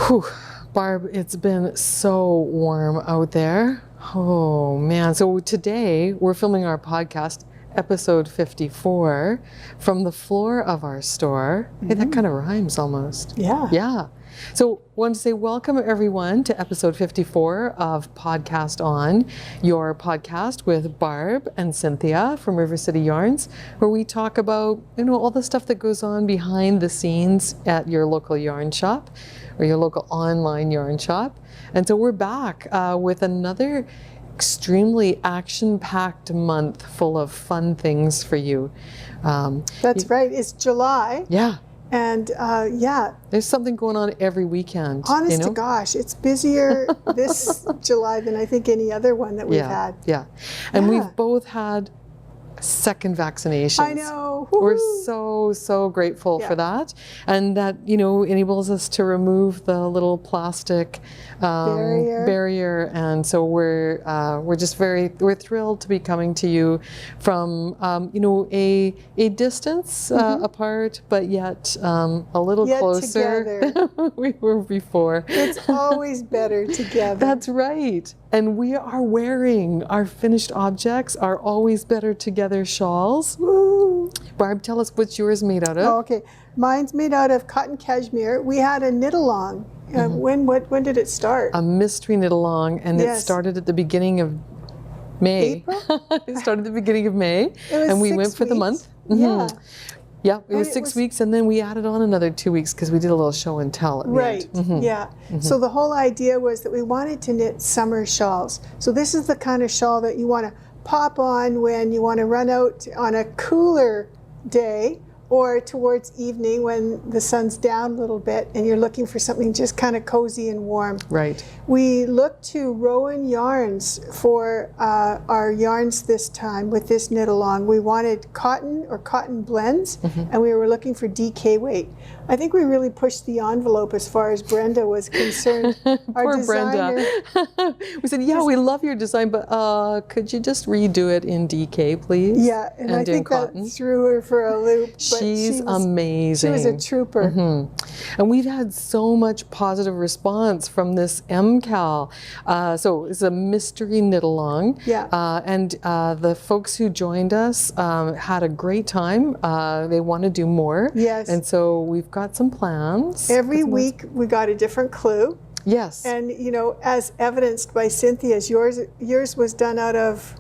Whew, Barb, it's been so warm out there. Oh man, so today we're filming our podcast, episode 54, from the floor of our store. Hey, that kind of rhymes almost. Yeah. Yeah. So wanted to say welcome everyone to episode 54 of Podcast On, your podcast with Barb and Cynthia from River City Yarns, where we talk about, all the stuff that goes on behind the scenes at your local yarn shop or your local online yarn shop. And so we're back with another extremely action-packed month full of fun things for you. That's right. It's July. Yeah. And yeah. There's something going on every weekend. Honest to gosh, it's busier this July than I think any other one that we've had. Yeah. And we've both had second vaccinations. I know. Woo-hoo. We're so grateful for that. And that, enables us to remove the little plastic barrier. And so we're just we're thrilled to be coming to you from, a distance apart, but yet a little closer than we were before. It's always better together. That's right. And we are wearing our finished objects, our Always Better Together shawls. Woo. Barb, tell us what's yours made out of. Oh, okay. Mine's made out of cotton cashmere. We had a knit along. When did it start? A mystery knit along, and it started at the beginning of May. April? It started at the beginning of May, It was and we 6 went for the weeks. month. Yeah. Yeah, it was 6 weeks, and then we added on another 2 weeks because we did a little show and tell at the end. Yeah. So the whole idea was that we wanted to knit summer shawls. So this is the kind of shawl that you want to pop on when you want to run out on a cooler day or towards evening when the sun's down a little bit and you're looking for something just kind of cozy and warm. Right. We looked to Rowan Yarns for our yarns this time with this knit along. We wanted cotton or cotton blends, and we were looking for DK weight. I think we really pushed the envelope as far as Brenda was concerned. Poor Brenda. We said, yeah, we love your design, but could you just redo it in DK, please? Yeah, and I think cotton. That threw her for a loop. But She's amazing. She was a trooper. And we've had so much positive response from this MCAL. So it's a mystery knit along. Yeah. And the folks who joined us had a great time. They want to do more. Yes. And so we've got some plans. Every week we got a different clue. Yes. And as evidenced by Cynthia's, yours was done out of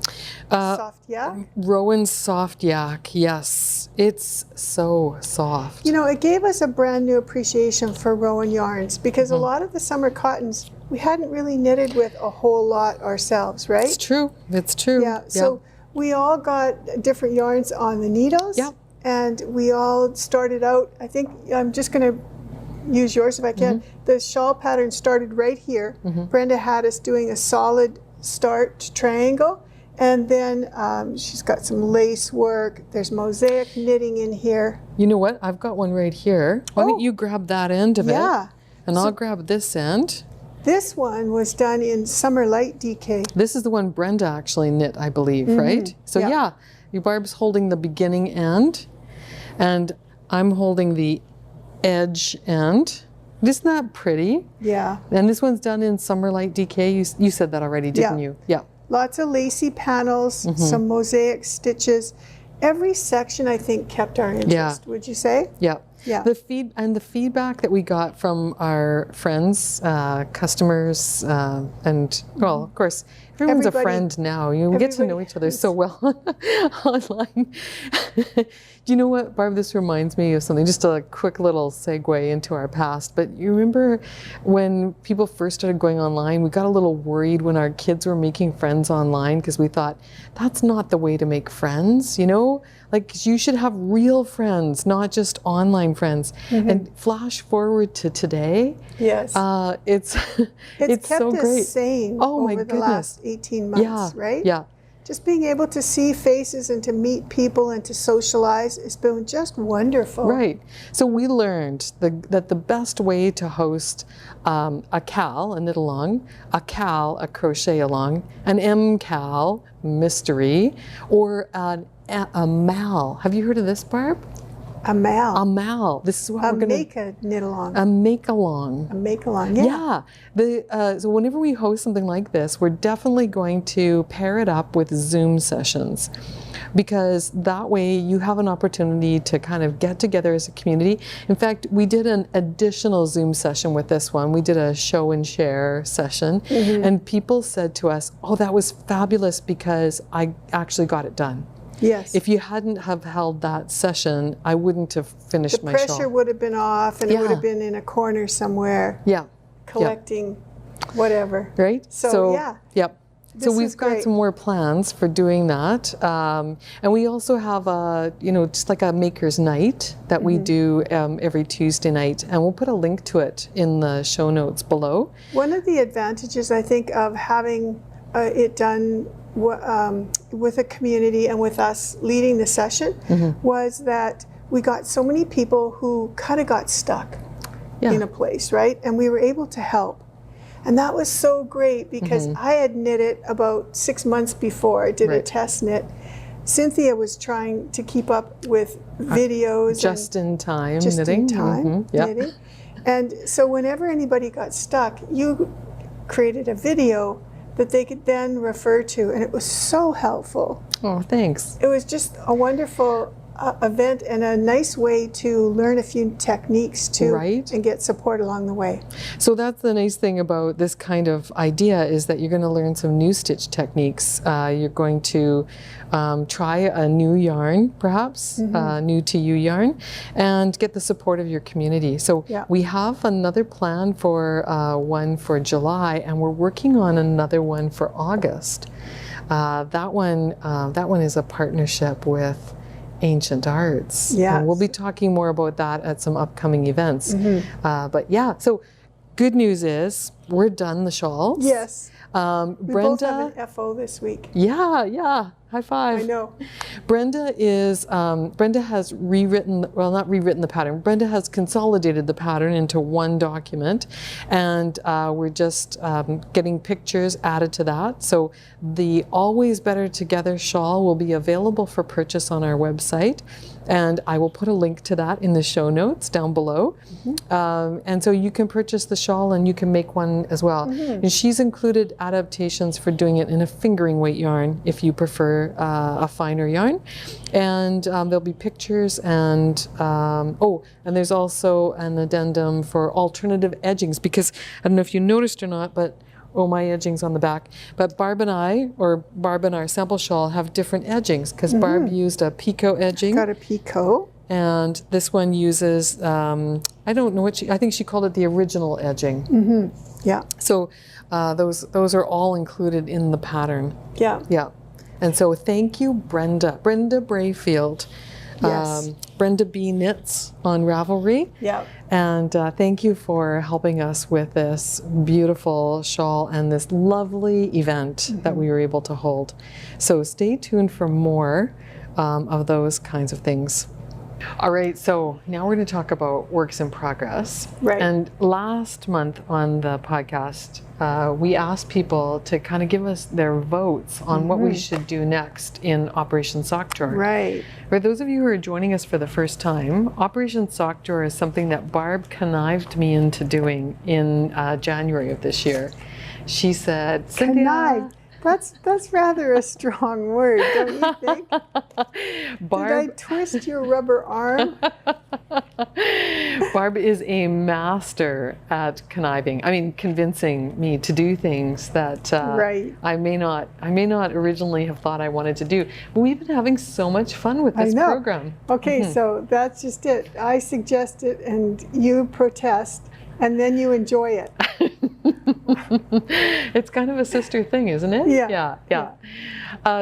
soft yak. Rowan's soft yak, yes. It's so soft. It gave us a brand new appreciation for Rowan yarns because a lot of the summer cottons we hadn't really knitted with a whole lot ourselves, right? It's true. It's true. Yeah. So we all got different yarns on the needles. Yeah. And we all started out, I think I'm just going to use yours if I can. The shawl pattern started right here. Brenda had us doing a solid start triangle, and then she's got some lace work. There's mosaic knitting in here. You know what? I've got one right here. Why don't you grab that end of it? Yeah. And I'll grab this end. This one was done in Summer Light DK. This is the one Brenda actually knit, I believe, right? So yeah, Barb's holding the beginning end, and I'm holding the edge end. Isn't that pretty? Yeah. And this one's done in Summer Light DK. You said that already, didn't you? Yeah. Lots of lacy panels, some mosaic stitches. Every section, I think, kept our interest, would you say? Yeah. Yeah. The feedback that we got from our friends, customers, and well, of course, everyone's a friend now. We get to know each other so well online. Do you know what, Barb? This reminds me of something. Just a quick little segue into our past. But you remember when people first started going online, we got a little worried when our kids were making friends online because we thought that's not the way to make friends. Like you should have real friends, not just online friends. And flash forward to today. Yes. It's kept so us great. sane over the last 18 months, right? Yeah. Just being able to see faces and to meet people and to socialize has been just wonderful. Right. So we learned that the best way to host a CAL, a knit along, a CAL, a crochet along, an MCAL, mystery, or a MAL. Have you heard of this, Barb? A mal. A mal. This is what we're going to... make a knit along. A make-along. A make-along, yeah. Yeah. So whenever we host something like this, we're definitely going to pair it up with Zoom sessions, because that way you have an opportunity to kind of get together as a community. In fact, we did an additional Zoom session with this one. We did a show and share session, and people said to us, oh, that was fabulous because I actually got it done. Yes. If you hadn't have held that session, I wouldn't have finished my shawl. The pressure would have been off, and it would have been in a corner somewhere. Yeah. Collecting whatever. Right? So yeah. Yep. So This we've is got great. some more plans for doing that. And we also have a, just like a maker's night that we do every Tuesday night. And we'll put a link to it in the show notes below. One of the advantages, I think, of having it done with a community and with us leading the session was that we got so many people who kind of got stuck in a place, right? And we were able to help. And that was so great because I had knit it about 6 months before. I did a test knit. Cynthia was trying to keep up with videos. Just-in-time just knitting. in time knitting. And so whenever anybody got stuck, you created a video that they could then refer to, and it was so helpful. Oh, thanks. It was just a wonderful event and a nice way to learn a few techniques too, and get support along the way. So that's the nice thing about this kind of idea, is that you're going to learn some new stitch techniques. You're going to try a new yarn, perhaps, new to you yarn, and get the support of your community. So we have another plan for one for July, and we're working on another one for August. That one is a partnership with Ancient Arts. Yeah, we'll be talking more about that at some upcoming events. But yeah, so good news is we're done the shawls. Yes. We Brenda, both have an FO this week. Yeah. High five. I know. Brenda has not rewritten the pattern. Brenda has consolidated the pattern into one document, and we're just getting pictures added to that. So the Always Better Together shawl will be available for purchase on our website, and I will put a link to that in the show notes down below. And so you can purchase the shawl and you can make one as well. And she's included adaptations for doing it in a fingering weight yarn if you prefer a finer yarn. And there'll be pictures and and there's also an addendum for alternative edgings, because I don't know if you noticed or not, but my edging's on the back. But Barb and our sample shawl have different edgings, because Barb used a picot edging. Got a picot. And this one uses, I don't know I think she called it the original edging. Yeah. So those are all included in the pattern. Yeah. And so thank you, Brenda Brayfield. Yes. Brenda B. Knits on Ravelry. Yeah. And thank you for helping us with this beautiful shawl and this lovely event that we were able to hold. So stay tuned for more of those kinds of things. All right, so now we're going to talk about works in progress. Right. And last month on the podcast, we asked people to kind of give us their votes on what we should do next in Operation Sock Drawer. Right. For those of you who are joining us for the first time, Operation Sock Drawer is something that Barb connived me into doing in January of this year. She said, Cynthia, Connived. That's rather a strong word, don't you think? Barb, did I twist your rubber arm? Barb is a master at conniving. I mean, convincing me to do things that I may not originally have thought I wanted to do. But we've been having so much fun with this program. Okay, so that's just it. I suggest it, and you protest, and then you enjoy it. It's kind of a sister thing, isn't it? Yeah.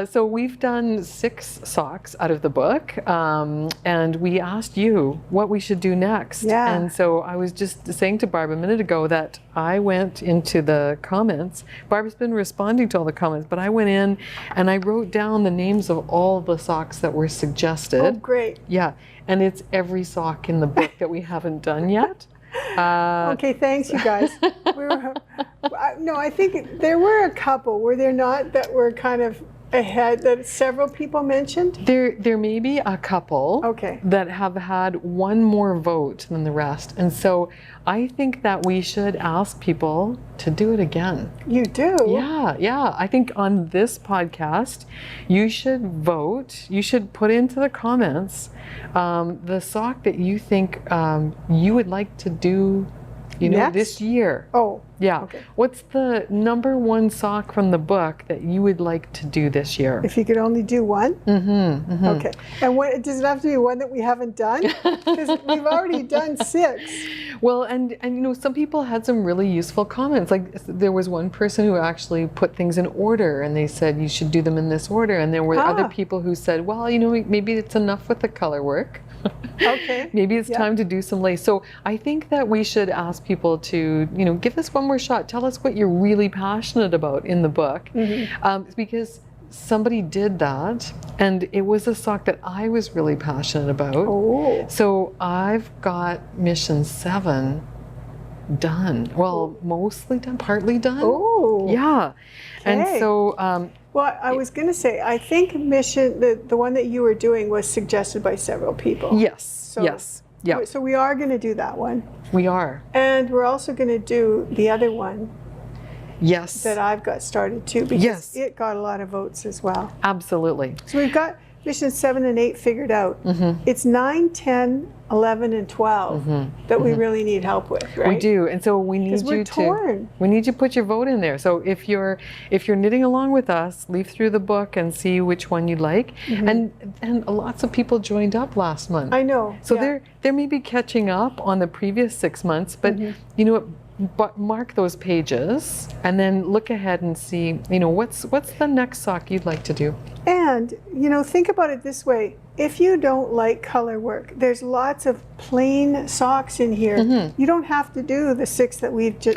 So we've done 6 socks out of the book, and we asked you what we should do next. Yeah. And so I was just saying to Barb a minute ago that I went into the comments. Barb's been responding to all the comments, but I went in and I wrote down the names of all the socks that were suggested. Oh, great. Yeah, and it's every sock in the book that we haven't done yet. Okay, thanks, you guys. No, I think there were a couple, were there not, that were kind of ahead that several people mentioned? There may be a couple Okay. that have had one more vote than the rest. And so I think that we should ask people to do it again. You do? Yeah. I think on this podcast, you should vote. You should put into the comments the sock that you think you would like to do, this year. Oh. Yeah. Okay. What's the number one sock from the book that you would like to do this year? If you could only do one? Mm-hmm. Okay. And what, does it have to be one that we haven't done? Because we've already done 6. Well, and some people had some really useful comments. Like there was one person who actually put things in order, and they said you should do them in this order. And there were other people who said, well, maybe it's enough with the color work. Okay. Maybe it's time to do some lace. So I think that we should ask people to, give us one more shot. Tell us what you're really passionate about in the book. Because somebody did that, and it was a sock that I was really passionate about. Oh. So I've got mission 7 done. Well, mostly done, partly done. Oh. Yeah. And Okay. so Well, I was going to say, I think mission, the one that you were doing was suggested by several people. yes. Yeah, So we are going to do that one. we are. And we're also going to do the other one Yes. that I've got started too, because Yes. it got a lot of votes as well. Absolutely. So we've got mission 7 and 8 figured out. It's 9, 10, 11, and 12 that we really need help with, right? We do, and so we need 'Cause we're you torn. we need you to put your vote in there. So if you're knitting along with us, leaf through the book and see which one you'd like. And lots of people joined up last month. I know. So yeah. they're maybe catching up on the previous 6 months, but you know what? But mark those pages and then look ahead and see, what's the next sock you'd like to do. And, think about it this way. If you don't like color work, there's lots of plain socks in here. You don't have to do the 6 that we've done.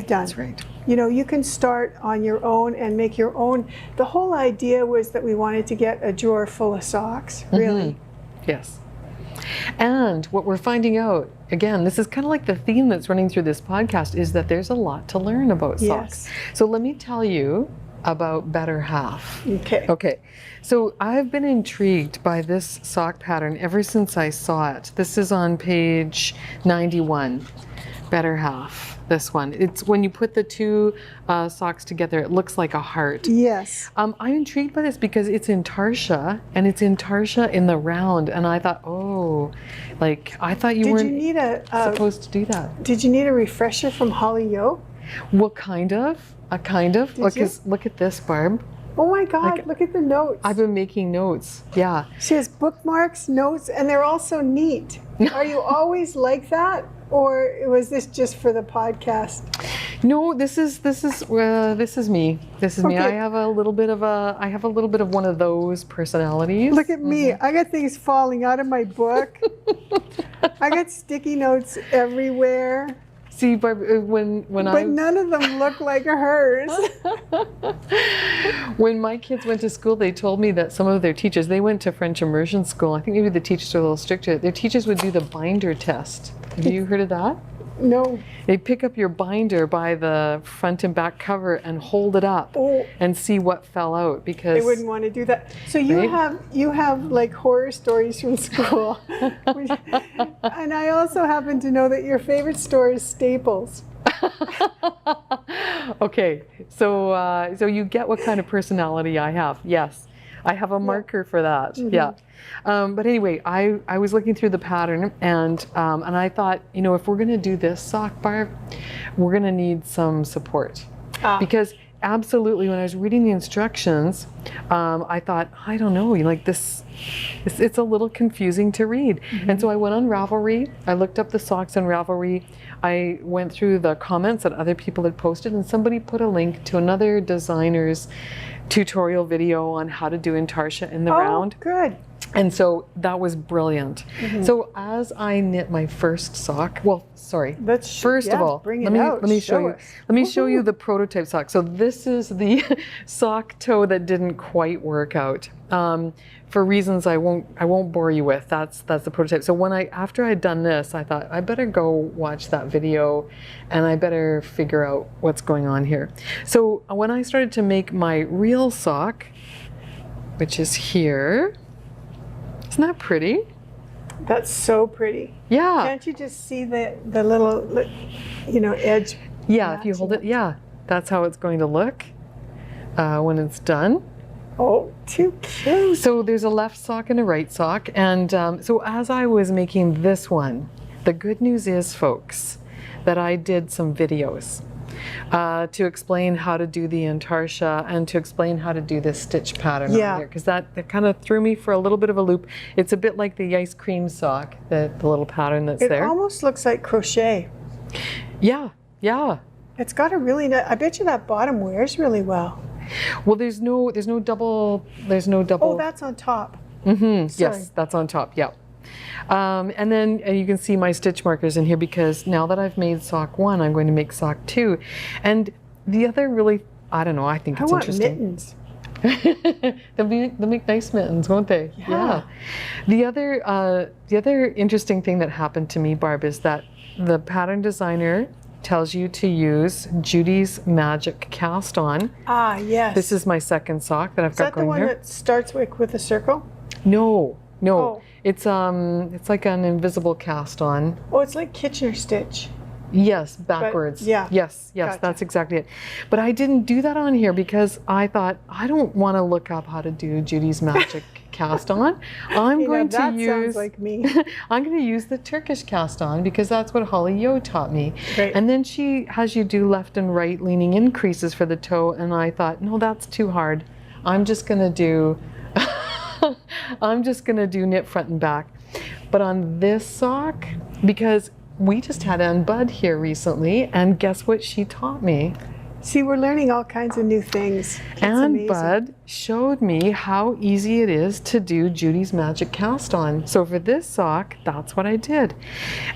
That's right. You can start on your own and make your own. The whole idea was that we wanted to get a drawer full of socks, really. Yes. And what we're finding out, again, this is kind of like the theme that's running through this podcast, is that there's a lot to learn about socks. So let me tell you about Better Half. Okay. So I've been intrigued by this sock pattern ever since I saw it. This is on page 91. Better Half, this one. It's when you put the 2 socks together, it looks like a heart. Yes. I'm intrigued by this because it's in Tarsha, and it's in Tarsha in the round, and I thought, I thought you weren't supposed to do that. Did you need a refresher from Holly Yo? Well, kind of. Look at this, Barb. Oh my God, look at the notes. I've been making notes. Yeah. She has bookmarks, notes, and they're all so neat. Are you always like that? Or was this just for the podcast? No, this is me. This is me. Okay. I have a little bit of one of those personalities. Look at me. I got things falling out of my book. I got sticky notes everywhere. See, Barb, but none of them look like hers. When my kids went to school, they told me that some of their teachers, they went to French immersion school. I think maybe the teachers are a little stricter. Their teachers would do the binder test. Have you heard of that? No. They pick up your binder by the front and back cover and hold it up and see what fell out, because they wouldn't want to do that. So you have like horror stories from school. And I also happen to know that your favorite store is Staples. Okay, so you get what kind of personality I have. Yes, I have a marker for that. Yeah. But anyway, I was looking through the pattern, and I thought, if we're going to do this sock, Barb, we're going to need some support. Because absolutely, when I was reading the instructions, I thought, I don't know, it's a little confusing to read. And so I went on Ravelry. I looked up the socks on Ravelry. I went through the comments that other people had posted, and somebody put a link to another designer's tutorial video on how to do Intarsha in the round. Good. And so that was brilliant. So as I knit my first sock, first of all, let me show you the prototype sock. So this is the sock toe that didn't quite work out. For reasons I won't bore you with. That's the prototype. So after I'd done this, I thought I better go watch that video, and I better figure out what's going on here. So when I started to make my real sock, which is here. Isn't that pretty? That's so pretty. Yeah. Can't you just see the little, you know, edge? Yeah, if you hold it, yeah. That's how it's going to look when it's done. Oh, too cute. So there's a left sock and a right sock. And so as I was making this one, the good news is, folks, that I did some videos to explain how to do the intarsia and to explain how to do this stitch pattern on here, because that kind of threw me for a little bit of a loop. It's a bit like the ice cream sock, the little pattern that's there. It almost looks like crochet. Yeah, yeah. It's got a really nice, I bet you that bottom wears really well. Well, there's no double. Oh, that's on top. Mm-hmm. Yes, that's on top. Yeah. And then you can see my stitch markers in here, because now that I've made sock 1, I'm going to make sock 2. And the other really, I don't know, I think it's interesting. Mittens. They'll make nice mittens, won't they? Yeah. The other interesting thing that happened to me, Barb, is that the pattern designer tells you to use Judy's Magic Cast On. Ah, yes. This is my second sock that I've got going here. Is that the one that starts with a circle? No. Oh. It's like an invisible cast on. Oh, it's like Kitchener stitch. Yes, backwards. But, yeah. Yes, Gotcha. That's exactly it. But I didn't do that on here because I thought, I don't want to look up how to do Judy's Magic Cast On. I'm going to use. That sounds like me. I'm going to use the Turkish cast on, because that's what Holly Yo taught me. Great. And then she has you do left and right leaning increases for the toe, and I thought, no, that's too hard. I'm just going to do knit front and back. But on this sock, because we just had Ann Budd here recently, and guess what she taught me? See, we're learning all kinds of new things. Ann Budd showed me how easy it is to do Judy's Magic Cast On. So for this sock, that's what I did.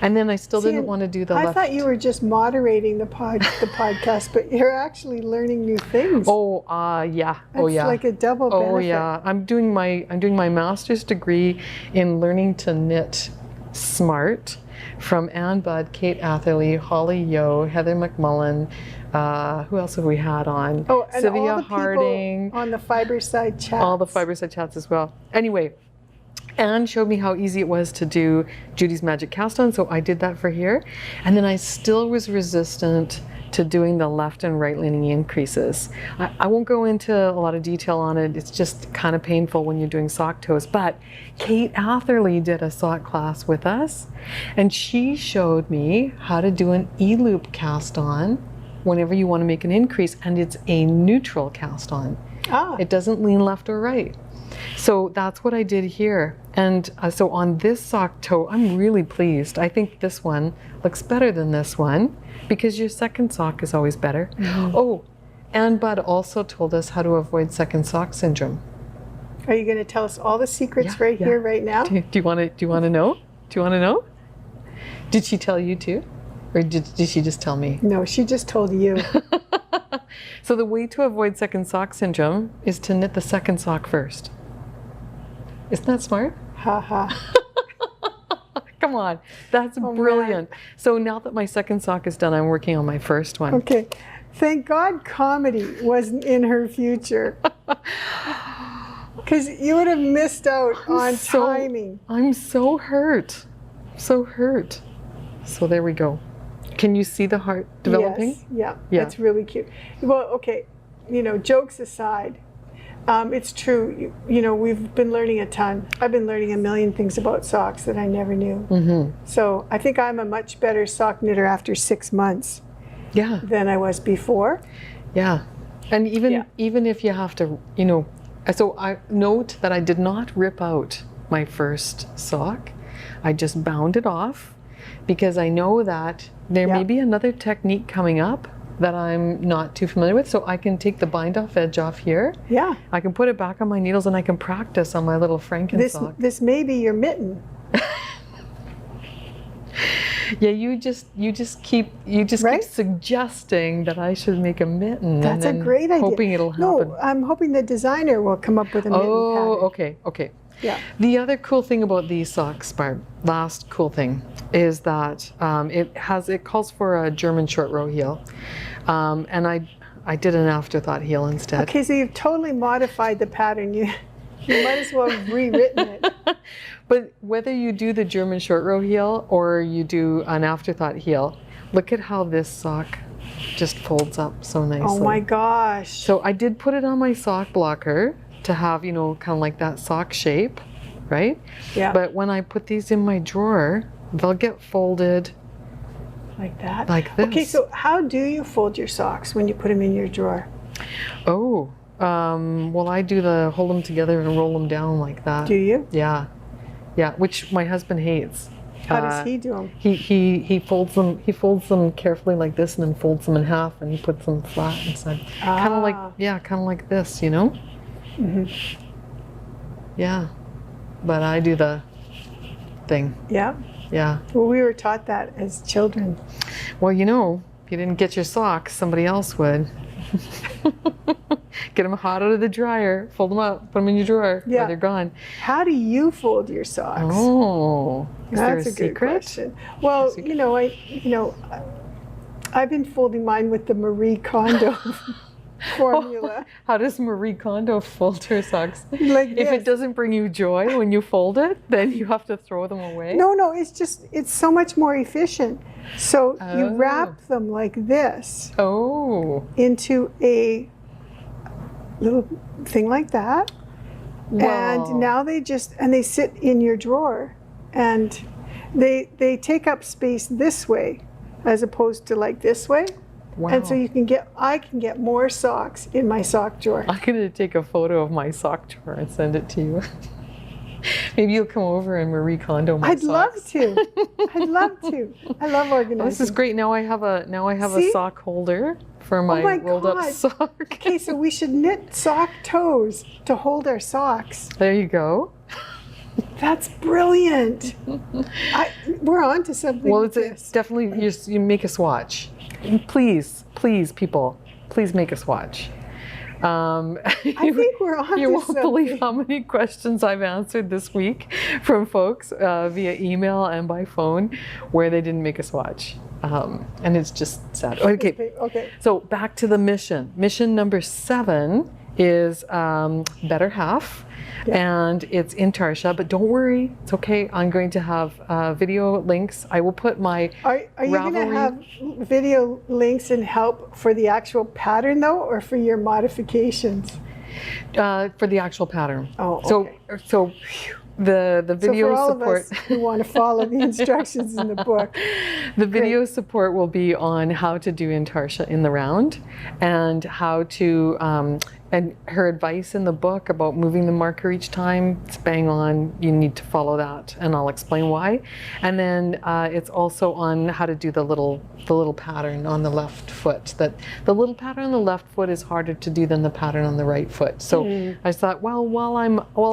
And then I still didn't want to do the left. I thought you were just moderating the podcast, but you're actually learning new things. Oh, yeah. It's like a double benefit. Oh, yeah. I'm doing my master's degree in learning to knit smart from Ann Budd, Kate Atherley, Holly Yo, Heather McMullen. Who else have we had on? Oh, and Sylvia all the Harding. people on the Fiberside chats. All the Fiberside chats as well. Anyway, Anne showed me how easy it was to do Judy's Magic Cast On, so I did that for here. And then I still was resistant to doing the left and right leaning increases. I won't go into a lot of detail on it. It's just kind of painful when you're doing sock toes. But Kate Atherley did a sock class with us, and she showed me how to do an E-loop cast on whenever you want to make an increase, and it's a neutral cast on. It doesn't lean left or right. So that's what I did here. And so on this sock toe, I'm really pleased. I think this one looks better than this one, because your second sock is always better. Mm-hmm. Oh, Ann Budd also told us how to avoid second sock syndrome. Are you going to tell us all the secrets here, right now? Do you want to know? Do you want to know? Did she tell you too? Or did she just tell me? No, she just told you. So the way to avoid second sock syndrome is to knit the second sock first. Isn't that smart? Ha ha. Come on, that's brilliant. Man. So now that my second sock is done, I'm working on my first one. Okay. Thank God comedy wasn't in her future. Because you would have missed out on timing. I'm so hurt. So hurt. So there we go. Can you see the heart developing? Yes, yeah, that's really cute. Well, okay, jokes aside, it's true. We've been learning a ton. I've been learning a million things about socks that I never knew. Mm-hmm. So I think I'm a much better sock knitter after 6 months than I was before. Yeah, and even if you have to, so I note that I did not rip out my first sock. I just bound it off, because I know that there may be another technique coming up that I'm not too familiar with, so I can take the bind off edge off here. Yeah. I can put it back on my needles, and I can practice on my little Franken sock. This may be your mitten. Yeah, you just keep suggesting that I should make a mitten. That's a great idea. Hoping it'll happen. No, I'm hoping the designer will come up with a mitten pattern. Okay. Yeah. The other cool thing about these socks, Barb, last cool thing, is that it calls for a German short row heel, and I did an afterthought heel instead. Okay, so you've totally modified the pattern. You might as well have rewritten it. But whether you do the German short row heel or you do an afterthought heel, look at how this sock just folds up so nicely. Oh my gosh. So I did put it on my sock blocker to have, you know, kind of like that sock shape, right? Yeah. But when I put these in my drawer, they'll get folded like that? Like this. Okay, so how do you fold your socks when you put them in your drawer? Oh, well, I do the hold them together and roll them down like that. Do you? Yeah. Yeah, which my husband hates. How does he do them? He folds them. He folds them carefully like this, and then folds them in half, and he puts them flat inside. Kind of like, yeah, kind of like this, you know. Mm-hmm. Yeah, but I do the thing. Yeah. Yeah. Well, we were taught that as children. Well, you know, if you didn't get your socks, somebody else would. Get them hot out of the dryer, fold them up, put them in your drawer. Yeah. Or they're gone. How do you fold your socks? Oh, is That's there a good secret? question. Well, you know, I've been folding mine with the Marie Kondo formula. How does Marie Kondo fold her socks? Like If this. it doesn't bring you joy when you fold it, then you have to throw them away? No, it's so much more efficient. So you Oh. wrap them like this Oh. into a little thing like that. Wow. And now they sit in your drawer, and they take up space this way as opposed to like this way. Wow. And so I can get more socks in my sock drawer. I'm going to take a photo of my sock drawer and send it to you. Maybe you'll come over and Marie Kondo my I'd love socks. to. I'd love to. I love organizing. Oh, this is great. Now I have a See? sock holder for my, my rolled up God. sock. Okay, so we should knit sock toes to hold our socks. There you go. That's brilliant. We're on to something. Well, with it's this. definitely, you make us watch. Please, people, please make us watch. I think we're on You to won't something. believe how many questions I've answered this week from folks via email and by phone where they didn't make us watch. And it's just sad. Okay, Okay. so back to the mission. Mission number 7 is Better Half. And it's in Tarsha, but don't worry, it's okay. I'm going to have video links. I will put my Are you going to Ravelry- have video links and help for the actual pattern though, or for your modifications? for the actual pattern. Oh, okay. So the So video for all support. of us who want to follow the instructions in the book, The video support will be on how to do Intarsha in the round, and how to and her advice in the book about moving the marker each time, it's bang on. You need to follow that, and I'll explain why. And then it's also on how to do the little pattern on the left foot. That the little pattern on the left foot is harder to do than the pattern on the right foot. So I thought, well, while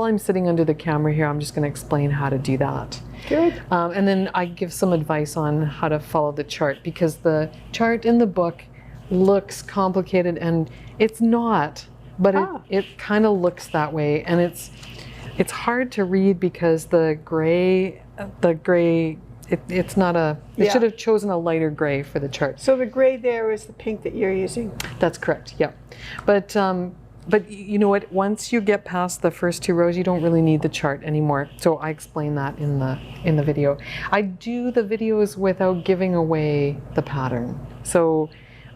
I'm sitting under the camera here, I'm just going to explain how to do that. good. And then I give some advice on how to follow the chart, because the chart in the book looks complicated, and it's not, but it kind of looks that way, and it's hard to read because the gray, it's not they should have chosen a lighter gray for the chart. So the gray there is the pink that you're using. That's correct, yeah. But you know what, once you get past the first 2 rows, you don't really need the chart anymore. So I explain that in the video. I do the videos without giving away the pattern. So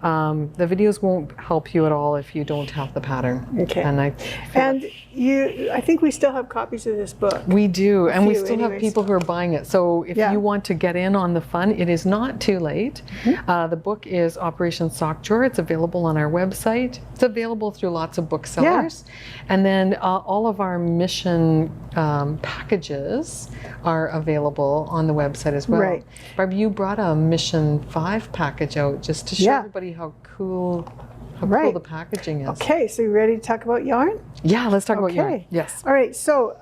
the videos won't help you at all if you don't have the pattern. Okay. And I think we still have copies of this book. we do, and we few still have anyways. people who are buying it. So if Yeah. you want to get in on the fun, it is not too late. The book is Operation Sock Drawer. It's available on our website. It's available through lots of booksellers. And then all of our mission packages are available on the website as well. Right. Barb, you brought a Mission 5 package out just to show Yeah. everybody how cool Right. the packaging is. Okay, so you ready to talk about yarn? Yeah, let's talk about yarn. Okay. Yes. All right, so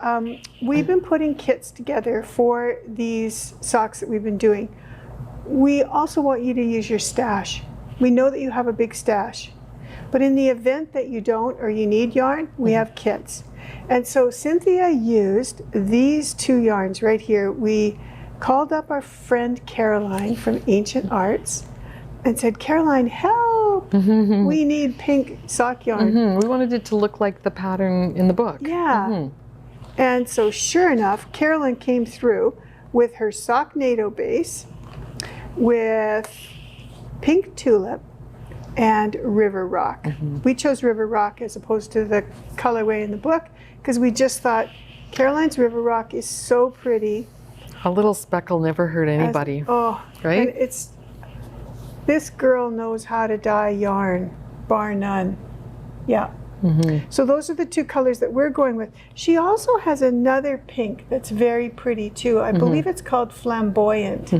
we've been putting kits together for these socks that we've been doing. We also want you to use your stash. We know that you have a big stash, but in the event that you don't or you need yarn, we have kits. And so Cynthia used these 2 yarns right here. We called up our friend Caroline from Ancient Arts and said, Caroline, help! We need pink sock yarn. We wanted it to look like the pattern in the book. Yeah. And so sure enough, Carolyn came through with her Socknado base with pink tulip and river rock. We chose river rock as opposed to the colorway in the book because we just thought Caroline's river rock is so pretty. A little speckle never hurt anybody. Right? And this girl knows how to dye yarn, bar none. Yeah. So those are the two colors that we're going with. She also has another pink that's very pretty too. I believe it's called Flamboyant.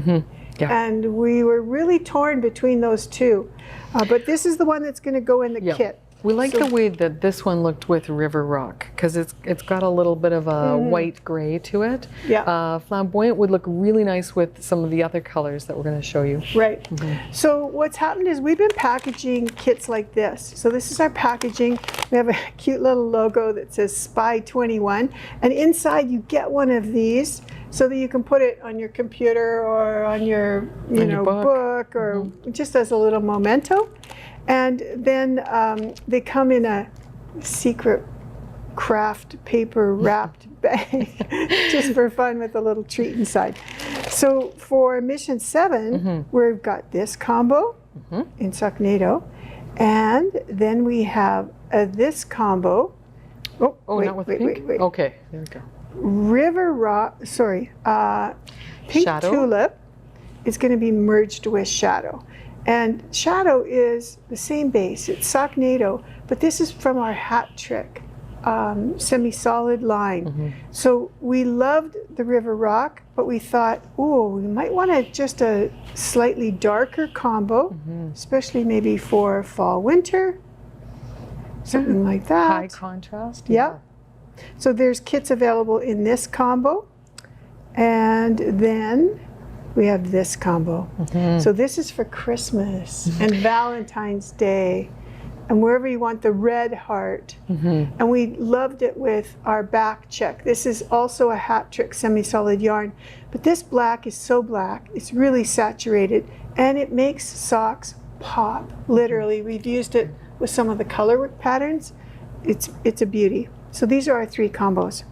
And we were really torn between those two. But this is the one that's going to go in the kit. We like the way that this one looked with River Rock because it's got a little bit of a white gray to it. Flamboyant would look really nice with some of the other colors that we're going to show you. Right. So what's happened is we've been packaging kits like this. So this is our packaging. We have a cute little logo that says Spy 21, and inside you get one of these so that you can put it on your computer or on your book or just as a little memento. And then they come in a secret craft paper wrapped bag just for fun with a little treat inside. So for mission 7, we've got this combo in Socknado, and then we have this combo. Not with pink? Wait. Okay, there we go. River Rock, pink Shadow? tulip is going to be merged with Shadow. And Shadow is the same base, it's Socknado, but this is from our Hat Trick semi-solid line. So we loved the River Rock, but we thought, we might want just a slightly darker combo, especially maybe for fall, winter, something like that. High contrast. Yeah. So there's kits available in this combo, and then we have this combo. So this is for Christmas and Valentine's Day and wherever you want the red heart. And we loved it with our back check. This is also a Hat Trick semi-solid yarn, but this black is so black, it's really saturated, and it makes socks pop, literally. We've used it with some of the colorwork patterns. It's a beauty. So these are our 3 combos.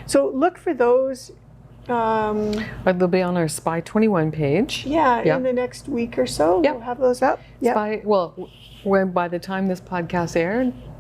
So look for those. They'll be on our Spy 21 page. In the next week or so, we'll have those up. By the time this podcast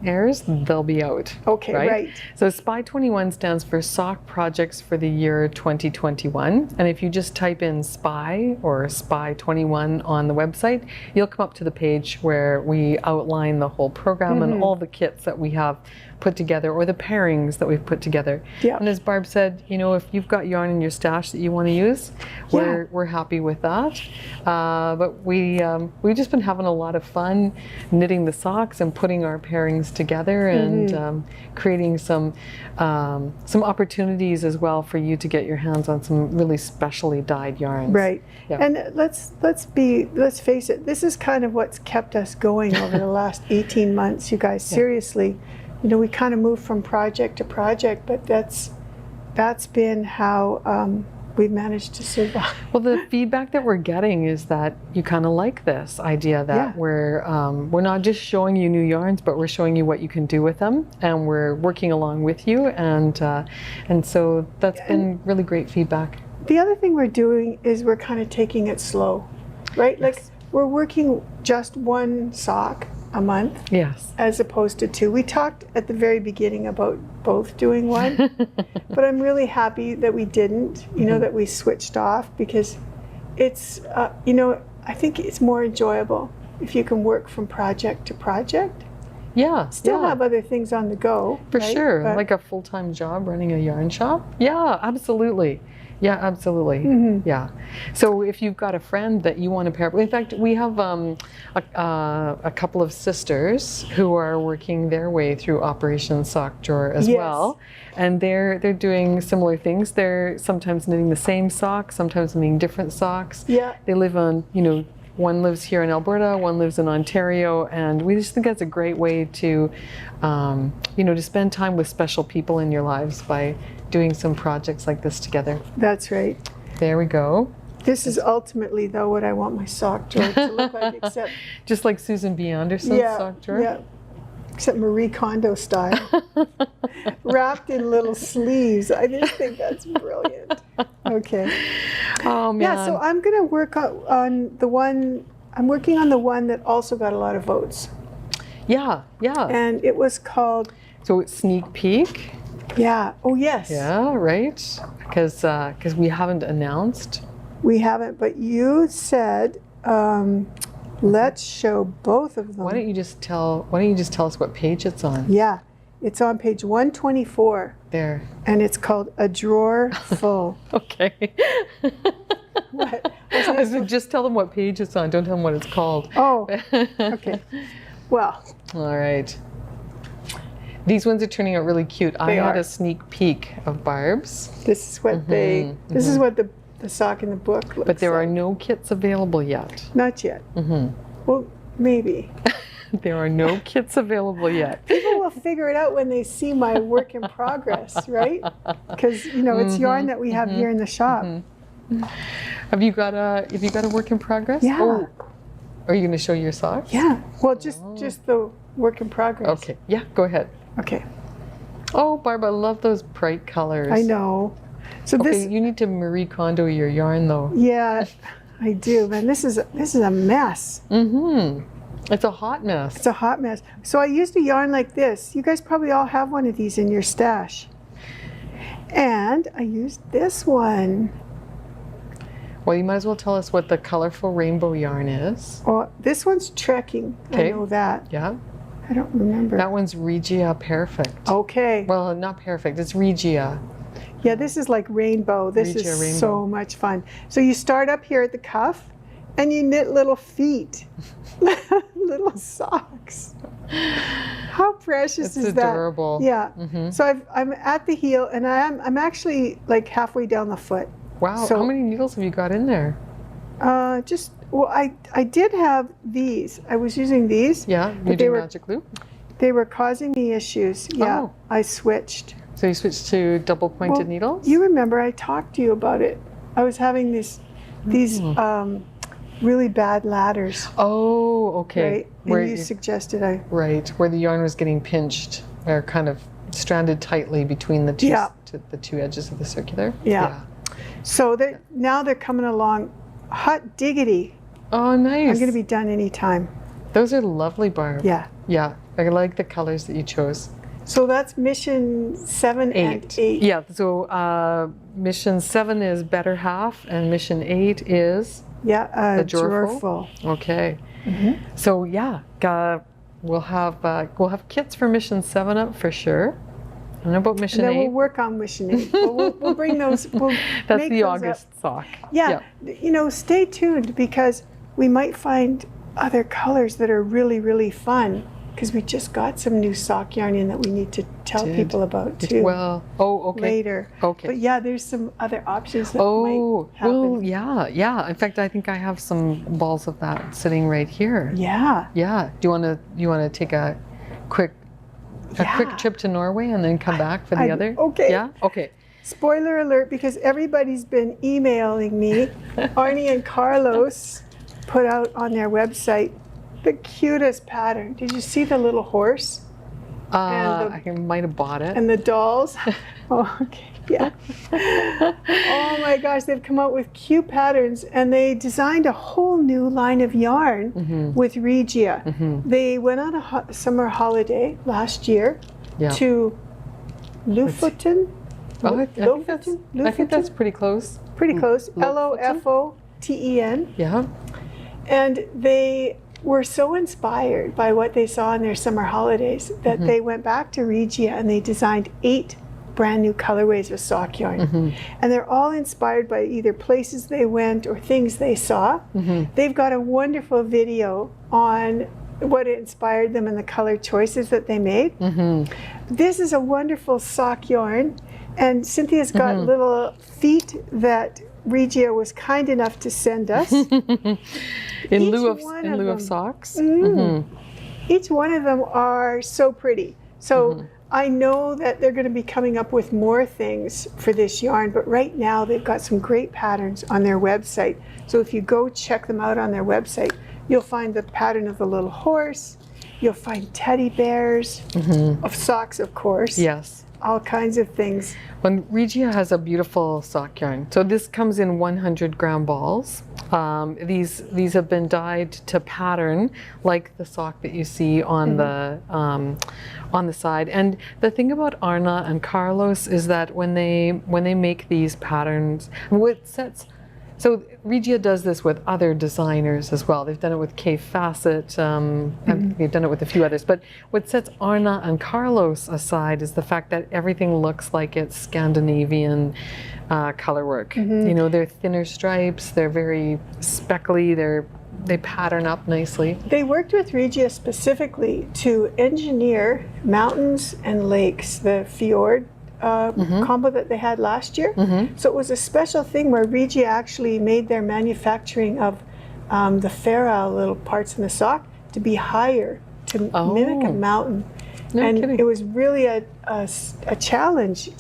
airs, they'll be out. Okay, right. So Spy 21 stands for Sock Projects for the Year 2021. And if you just type in Spy or Spy 21 on the website, you'll come up to the page where we outline the whole program and all the kits that we have put together, or the pairings that we've put together. And as Barb said, if you've got yarn in your stash that you want to use, we're happy with that. But we've just been having a lot of fun knitting the socks and putting our pairings together and creating some opportunities as well for you to get your hands on some really specially dyed yarns. Right. And let's face it, this is kind of what's kept us going over the last 18 months, you guys. Seriously. We kind of move from project to project, but that's been how we've managed to survive. Well, the feedback that we're getting is that you kind of like this idea that we're not just showing you new yarns, but we're showing you what you can do with them, and we're working along with you, and so that's been really great feedback. The other thing we're doing is we're kind of taking it slow, right? Like we're working just one sock a month, as opposed to 2. We talked at the very beginning about both doing one, but I'm really happy that we didn't, that we switched off, because it's, I think it's more enjoyable if you can work from project to project. Still have other things on the go. For sure, like a full-time job running a yarn shop. Absolutely. So if you've got a friend that you want to pair, in fact, we have a couple of sisters who are working their way through Operation Sock Drawer as well, and they're doing similar things. They're sometimes knitting the same sock, sometimes knitting different socks. They live on, one lives here in Alberta, one lives in Ontario, and we just think that's a great way to, to spend time with special people in your lives by doing some projects like this together. That's right. There we go. This is ultimately, though, what I want my sock drawer to look like, except... Just like Susan B. Anderson's sock drawer? Yeah, except Marie Kondo style. Wrapped in little sleeves. I just think that's brilliant. Okay. Oh, man. Yeah, so I'm going to work on the one... I'm working on the one that also got a lot of votes. Yeah, yeah. And it was called... So it's Sneak Peek? Yeah. Oh, yes. Yeah, right? Because we haven't announced. We haven't, but you said, let's show both of them. Why don't you just tell us what page it's on? Yeah, it's on page 124. There. And it's called A Drawer Full. Okay. What? I said, just tell them what page it's on. Don't tell them what it's called. Oh, okay. Well. All right. These ones are turning out really cute. I had a sneak peek of Barb's. This is what this is what the sock in the book looks like. But there are no kits available yet. Not yet. Well, maybe. There are no kits available yet. People will figure it out when they see my work in progress, right? Because, you know, it's yarn that we have here in the shop. Have you got a work in progress? Yeah. Oh, are you going to show your socks? Yeah. Well, just the work in progress. Okay. Yeah, go ahead. Okay. Oh, Barb, I love those bright colors. I know. So okay, you need to Marie Kondo your yarn, though. Yeah, I do. Man, this is a mess. It's a hot mess. It's a hot mess. So I used a yarn like this. You guys probably all have one of these in your stash. And I used this one. Well, you might as well tell us what the colorful rainbow yarn is. Well, this one's trekking. Okay. I know that. Yeah. I don't remember. That one's Regia Perfect. Okay. Well, not perfect. It's Regia. Yeah, this is like rainbow. This Regia is rainbow. so much fun. So you start up here at the cuff, and you knit little feet, little socks. How precious is that? It's adorable. Yeah. So I'm at the heel, and I'm actually like halfway down the foot. Wow. So, how many needles have you got in there? Well, I did have these. I was using these. Yeah, you do magic loop? They were causing me issues. Yeah, Oh. I switched. So you switched to double pointed needles? You remember I talked to you about it. I was having these really bad ladders. Oh, okay. Right? And you suggested I... Right, where the yarn was getting pinched or kind of stranded tightly between the two, the two edges of the circular. Yeah. So now they're coming along. Hot diggity. Oh, nice. I'm going to be done anytime. Those are lovely, Barb. Yeah. Yeah, I like the colors that you chose. So that's mission 7 and 8. Yeah, so mission 7 is better half, and mission 8 is a drawer full. Okay. So yeah, we'll have kits for mission 7 up for sure. I don't know about mission 8. And then we'll work on mission 8. We'll bring those. That's the August sock. Yeah, you know, stay tuned because we might find other colors that are really, really fun. Because we just got some new sock yarn in that we need to tell people about too. Well, okay. Later. Okay. But yeah, there's some other options that might happen. Well, yeah. In fact, I think I have some balls of that sitting right here. Yeah. Yeah. Do you want to take a quick trip to Norway and then come back for the other? Okay. Yeah. Okay. Spoiler alert, because everybody's been emailing me. Arnie and Carlos put out on their website the cutest pattern. Did you see the little horse? I might have bought it. And the dolls. Oh, okay. Yeah. Oh my gosh, they've come out with cute patterns, and they designed a whole new line of yarn with Regia. They went on a summer holiday last year to Lofoten. I think that's pretty close. Pretty close. Lofoten. Yeah. And they were so inspired by what they saw in their summer holidays that they went back to Regia and they designed 8 brand new colorways of sock yarn. And they're all inspired by either places they went or things they saw. They've got a wonderful video on what inspired them and the color choices that they made. This is a wonderful sock yarn, and Cynthia's got little feet that Regia was kind enough to send us. in lieu of socks. Each one of them are so pretty. So I know that they're going to be coming up with more things for this yarn, but right now they've got some great patterns on their website. So if you go check them out on their website, you'll find the pattern of the little horse, you'll find teddy bears, of socks, of course. Yes. All kinds of things. When Regia has a beautiful sock yarn. So this comes in 100-gram balls. These have been dyed to pattern like the sock that you see on the side. And the thing about Arna and Carlos is that when they make these patterns, so Regia does this with other designers as well. They've done it with Kay Fassett, and they've done it with a few others. But what sets Arna and Carlos aside is the fact that everything looks like it's Scandinavian color work. You know, they're thinner stripes, they're very speckly, they pattern up nicely. They worked with Regia specifically to engineer mountains and lakes, the fjord combo that they had last year. So it was a special thing where Regia actually made their manufacturing of the ferrule little parts in the sock to be higher, to mimic a mountain. Kidding. It was really a challenge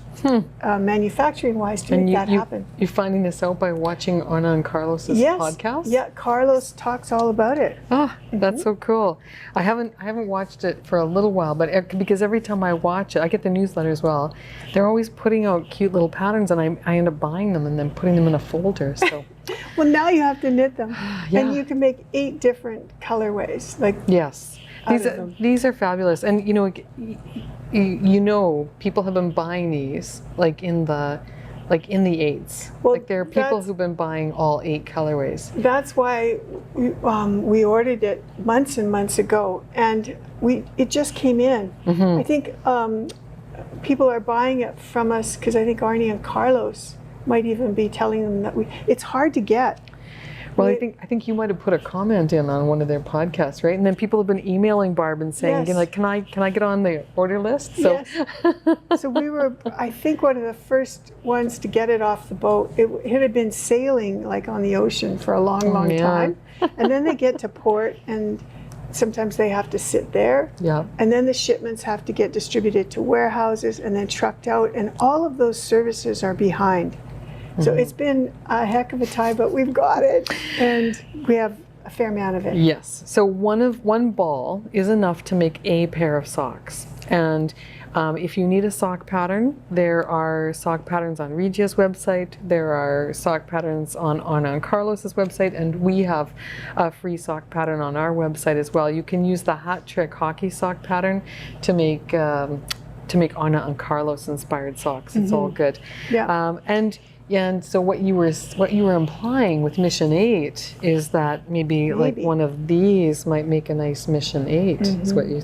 manufacturing-wise to make that happen. You're finding this out by watching Arna and Carlos's podcast? Yeah, Carlos talks all about it. Oh, that's so cool. I haven't watched it for a little while, but because every time I watch it, I get the newsletter as well. They're always putting out cute little patterns, and I end up buying them and then putting them in a folder. So. Well, now you have to knit them, and you can make 8 different colorways. Yes. These are fabulous, and you know people have been buying these like in the 8s. Well, like there are people who've been buying all 8 colorways. That's why we ordered it months and months ago, and it just came in. I think people are buying it from us because I think Arnie and Carlos might even be telling them that it's hard to get. Well, I think you might have put a comment in on one of their podcasts, right? And then people have been emailing Barb and saying, like, can I get on the order list? So. Yes. So we were, I think, one of the first ones to get it off the boat. It had been sailing like on the ocean for a long time, and then they get to port, and sometimes they have to sit there. Yeah. And then the shipments have to get distributed to warehouses and then trucked out, and all of those services are behind. So it's been a heck of a time, but we've got it, and we have a fair amount of it. Yes. So one ball is enough to make a pair of socks. And if you need a sock pattern, there are sock patterns on Regia's website. There are sock patterns on Arna and Carlos's website, and we have a free sock pattern on our website as well. You can use the Hat Trick hockey sock pattern to make Arna and Carlos inspired socks. It's all good. Yeah. And so what you were implying with Mission 8 is that maybe like one of these might make a nice Mission 8. Is what you're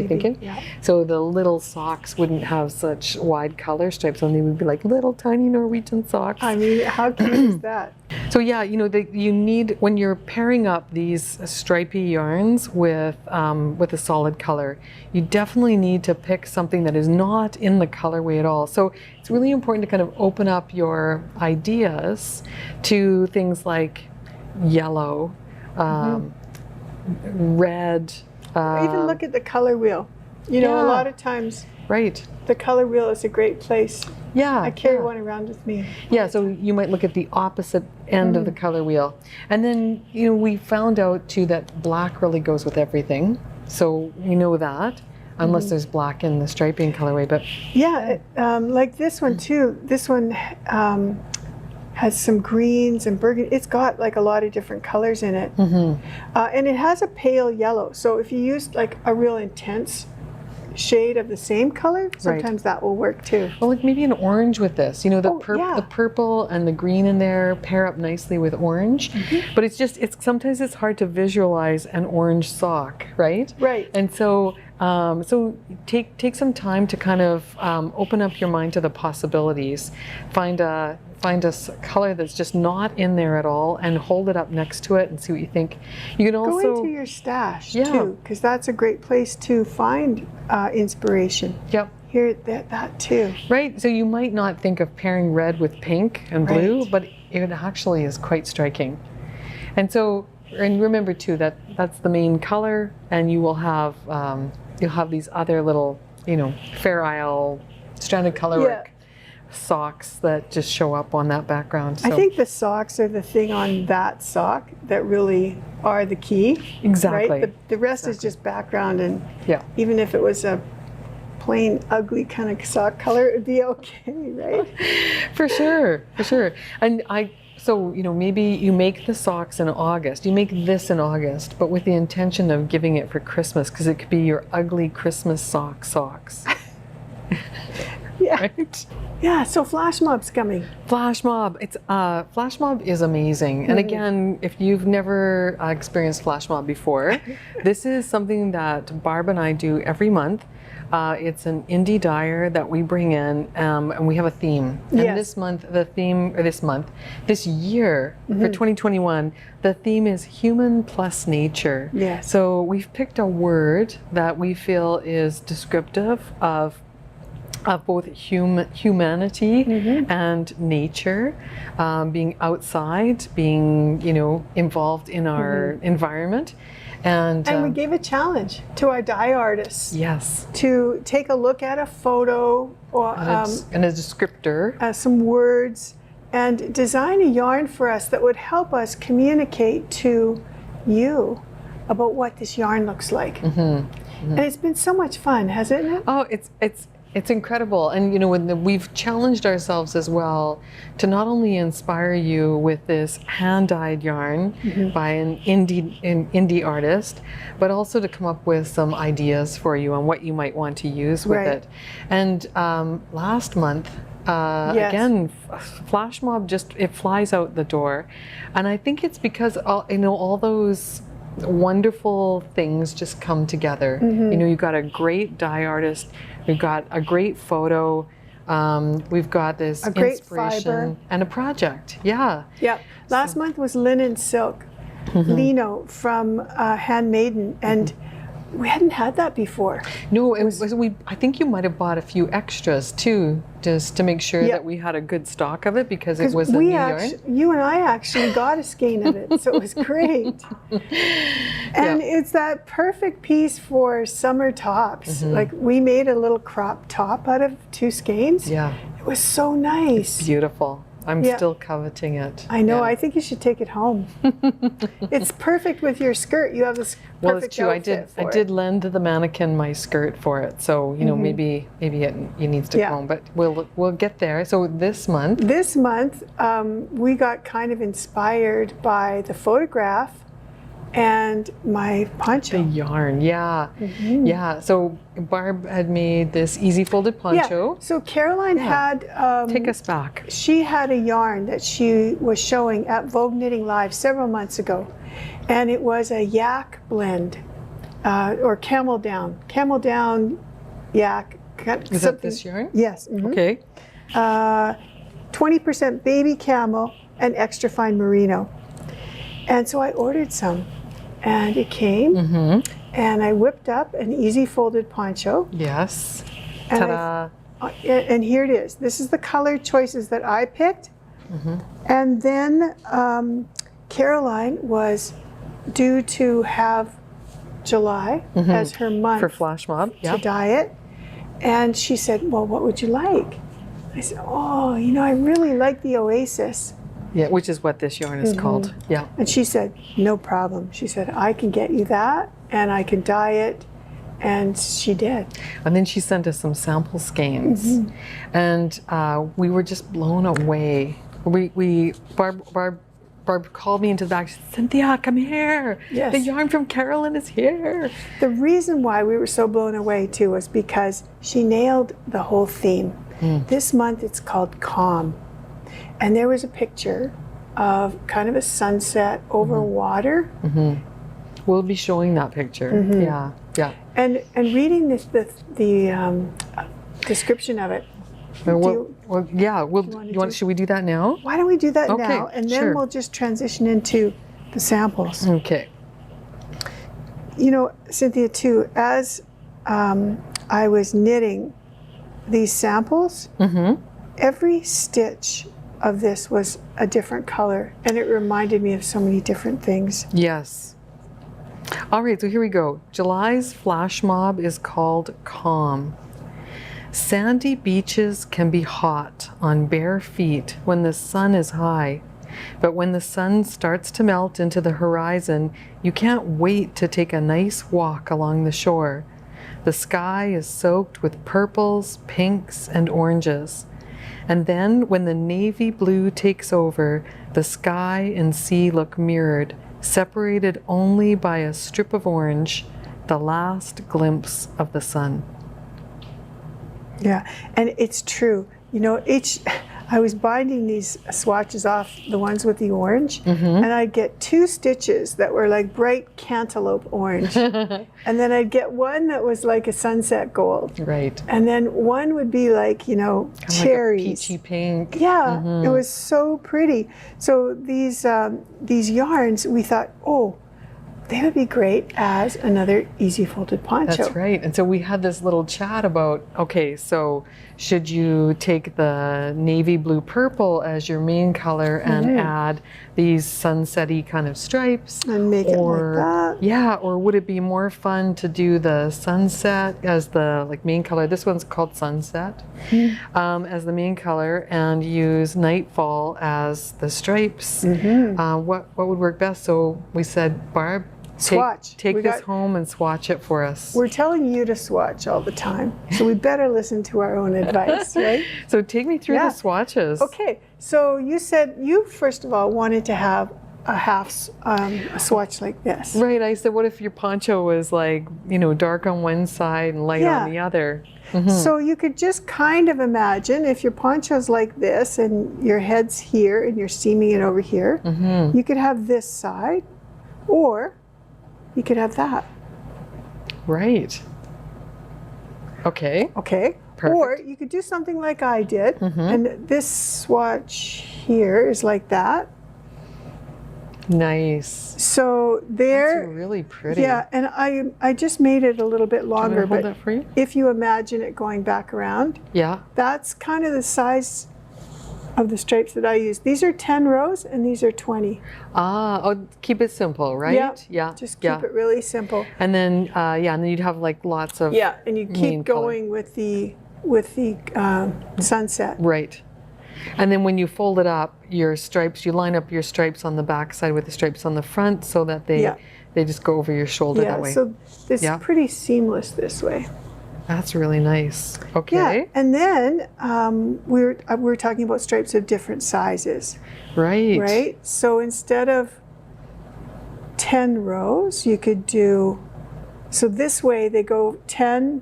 thinking? Yeah. So the little socks wouldn't have such wide color stripes, and they would be like little tiny Norwegian socks. I mean, how cute is that? So yeah, you need, when you're pairing up these stripy yarns with a solid color, you definitely need to pick something that is not in the colorway at all. So it's really important to kind of open up your ideas to things like yellow, red. Even look at the color wheel. A lot of times the color wheel is a great place. Yeah, I carry one around with me. Yeah, so you might look at the opposite end of the color wheel. And then, we found out too that black really goes with everything. So we know that, unless there's black in the striping colorway. But yeah, like this one too. This one has some greens and burgundy. It's got like a lot of different colors in it. And it has a pale yellow. So if you use like a real intense shade of the same color, sometimes that will work too. Well, like maybe an orange with this. The purple and the green in there pair up nicely with orange. But sometimes it's hard to visualize an orange sock, right? Right. And so take some time to kind of open up your mind to the possibilities. Find a color that's just not in there at all, and hold it up next to it and see what you think. You can also go into your stash too, because that's a great place to find inspiration. Yep. Here, that too. Right. So you might not think of pairing red with pink and blue, but it actually is quite striking. And remember too that that's the main color, and you will have you'll have these other little Fair Isle stranded colorwork socks that just show up on that background. So. I think the socks are the thing on that sock that really are the key. Exactly. Right? The rest is just background, and yeah. even if it was a plain ugly kind of sock color, it'd be okay, right? For sure. And so maybe you make the socks in August, you make this in August, but with the intention of giving it for Christmas, because it could be your ugly Christmas socks. Yeah. Right? Yeah, so Flash Mob's coming. Flash Mob. Flash Mob is amazing. And again, if you've never experienced Flash Mob before, this is something that Barb and I do every month. It's an indie dyer that we bring in, and we have a theme. And this year, for 2021, the theme is human plus nature. Yes. So we've picked a word that we feel is descriptive of both humanity and nature, being outside, being involved in our environment. And we gave a challenge to our dye artists. Yes. To take a look at a photo or and a descriptor, some words, and design a yarn for us that would help us communicate to you about what this yarn looks like. And it's been so much fun, hasn't it? Oh, it's incredible. And we've challenged ourselves as well to not only inspire you with this hand-dyed yarn by an indie artist, but also to come up with some ideas for you on what you might want to use with it. And last month, again, Flash Mob it flies out the door. And I think it's because all those wonderful things just come together. You've got a great dye artist, we've got a great photo, we've got this inspiration fiber. And a project. Yeah. Last month was linen silk, lino from Handmaiden, and we hadn't had that before. No, I think you might have bought a few extras too, just to make sure that we had a good stock of it, because it was a new yarn. You and I actually got a skein of it, so it was great. And it's that perfect piece for summer tops. Like, we made a little crop top out of 2 skeins. Yeah. It was so nice. It's beautiful. I'm still coveting it. I know. I think you should take it home. It's perfect with your skirt. You have this perfect Well, it's true. outfit I did lend the mannequin my skirt for it, so maybe it needs to come, but we'll get there. So this month. This month, we got kind of inspired by the photograph and my poncho. The yarn, yeah. So Barb had made this easy folded poncho. Yeah. So Caroline had. Take us back. She had a yarn that she was showing at Vogue Knitting Live several months ago, and it was a yak blend, or camel down yak. Is that this yarn? Yes. Okay. 20% baby camel and extra fine merino. And so I ordered some, and it came, and I whipped up an easy folded poncho. Yes. And Ta-da. And here it is. This is the color choices that I picked. And then Caroline was due to have July as her month for Flash Mob to dye it. And she said, well, what would you like? I said, oh, I really like the Oasis. Yeah, which is what this yarn is called. Yeah. And she said, no problem. She said, I can get you that, and I can dye it. And she did. And then she sent us some sample skeins. And we were just blown away. Barb called me into the back. She said, Cynthia, come here. Yes. The yarn from Carolyn is here. The reason why we were so blown away too was because she nailed the whole theme. This month it's called Calm. And there was a picture of kind of a sunset over water. We'll be showing that picture. Yeah. And reading the description of it. Should we do that now? Why don't we do that now? And then we'll just transition into the samples. Okay. Cynthia, too, as I was knitting these samples, every stitch of this was a different color, and it reminded me of so many different things. Yes. All right, so here we go. July's Flash Mob is called Calm. Sandy beaches can be hot on bare feet when the sun is high. But when the sun starts to melt into the horizon, you can't wait to take a nice walk along the shore. The sky is soaked with purples, pinks, and oranges. And then when the navy blue takes over, the sky and sea look mirrored, separated only by a strip of orange, the last glimpse of the sun. Yeah, and it's true. You know, I was binding these swatches off, the ones with the orange, and I'd get 2 stitches that were like bright cantaloupe orange. And then I'd get one that was like a sunset gold. Right. And then one would be like, you know, cherries. Like a peachy pink. Yeah, it was so pretty. So these yarns, we thought, oh, they would be great as another easy folded poncho. That's right. And so we had this little chat about, okay, so should you take the navy blue purple as your main color and add these sunset-y kind of stripes? And make it like that. Yeah, or would it be more fun to do the sunset as the like main color? This one's called Sunset as the main color, and use Nightfall as the stripes. What would work best? So we said, Barb, swatch. Take this home and swatch it for us. We're telling you to swatch all the time, so we better listen to our own advice, right? So take me through the swatches. Okay, so you said you first of all wanted to have a half a swatch like this. Right, I said, what if your poncho was like, you know, dark on one side and light on the other? So you could just kind of imagine if your poncho's like this and your head's here and you're seaming it over here, you could have this side, or you could have that. Right. Okay. Okay. Perfect. Or you could do something like I did, and this swatch here is like that. Nice. So there. That's really pretty. Yeah, and I just made it a little bit longer, Can I hold but that for you? if you imagine it going back around, that's kind of the size of the stripes that I use. These are 10 rows and these are 20. Keep it simple, right? Yeah. Just keep it really simple. And then and then you'd have like lots of and you keep going with the sunset. Right. And then when you fold it up, your stripes, you line up your stripes on the back side with the stripes on the front so that they just go over your shoulder that way. So it's pretty seamless this way. That's really nice. Okay. Yeah, and then we're talking about stripes of different sizes. Right. Right? So instead of 10 rows, you could do, so this way they go 10,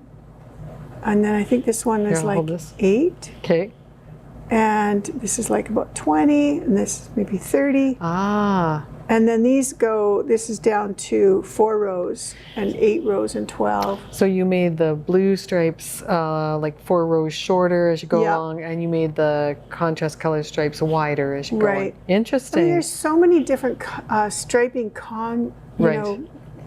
and then I think this one is like 8. Okay. And this is like about 20, and this is maybe 30. And then these go, this is down to 4 rows and 8 rows and 12. So you made the blue stripes like 4 rows shorter as you go along, and you made the contrast color stripes wider as you go along. Interesting. I mean, there's so many different striping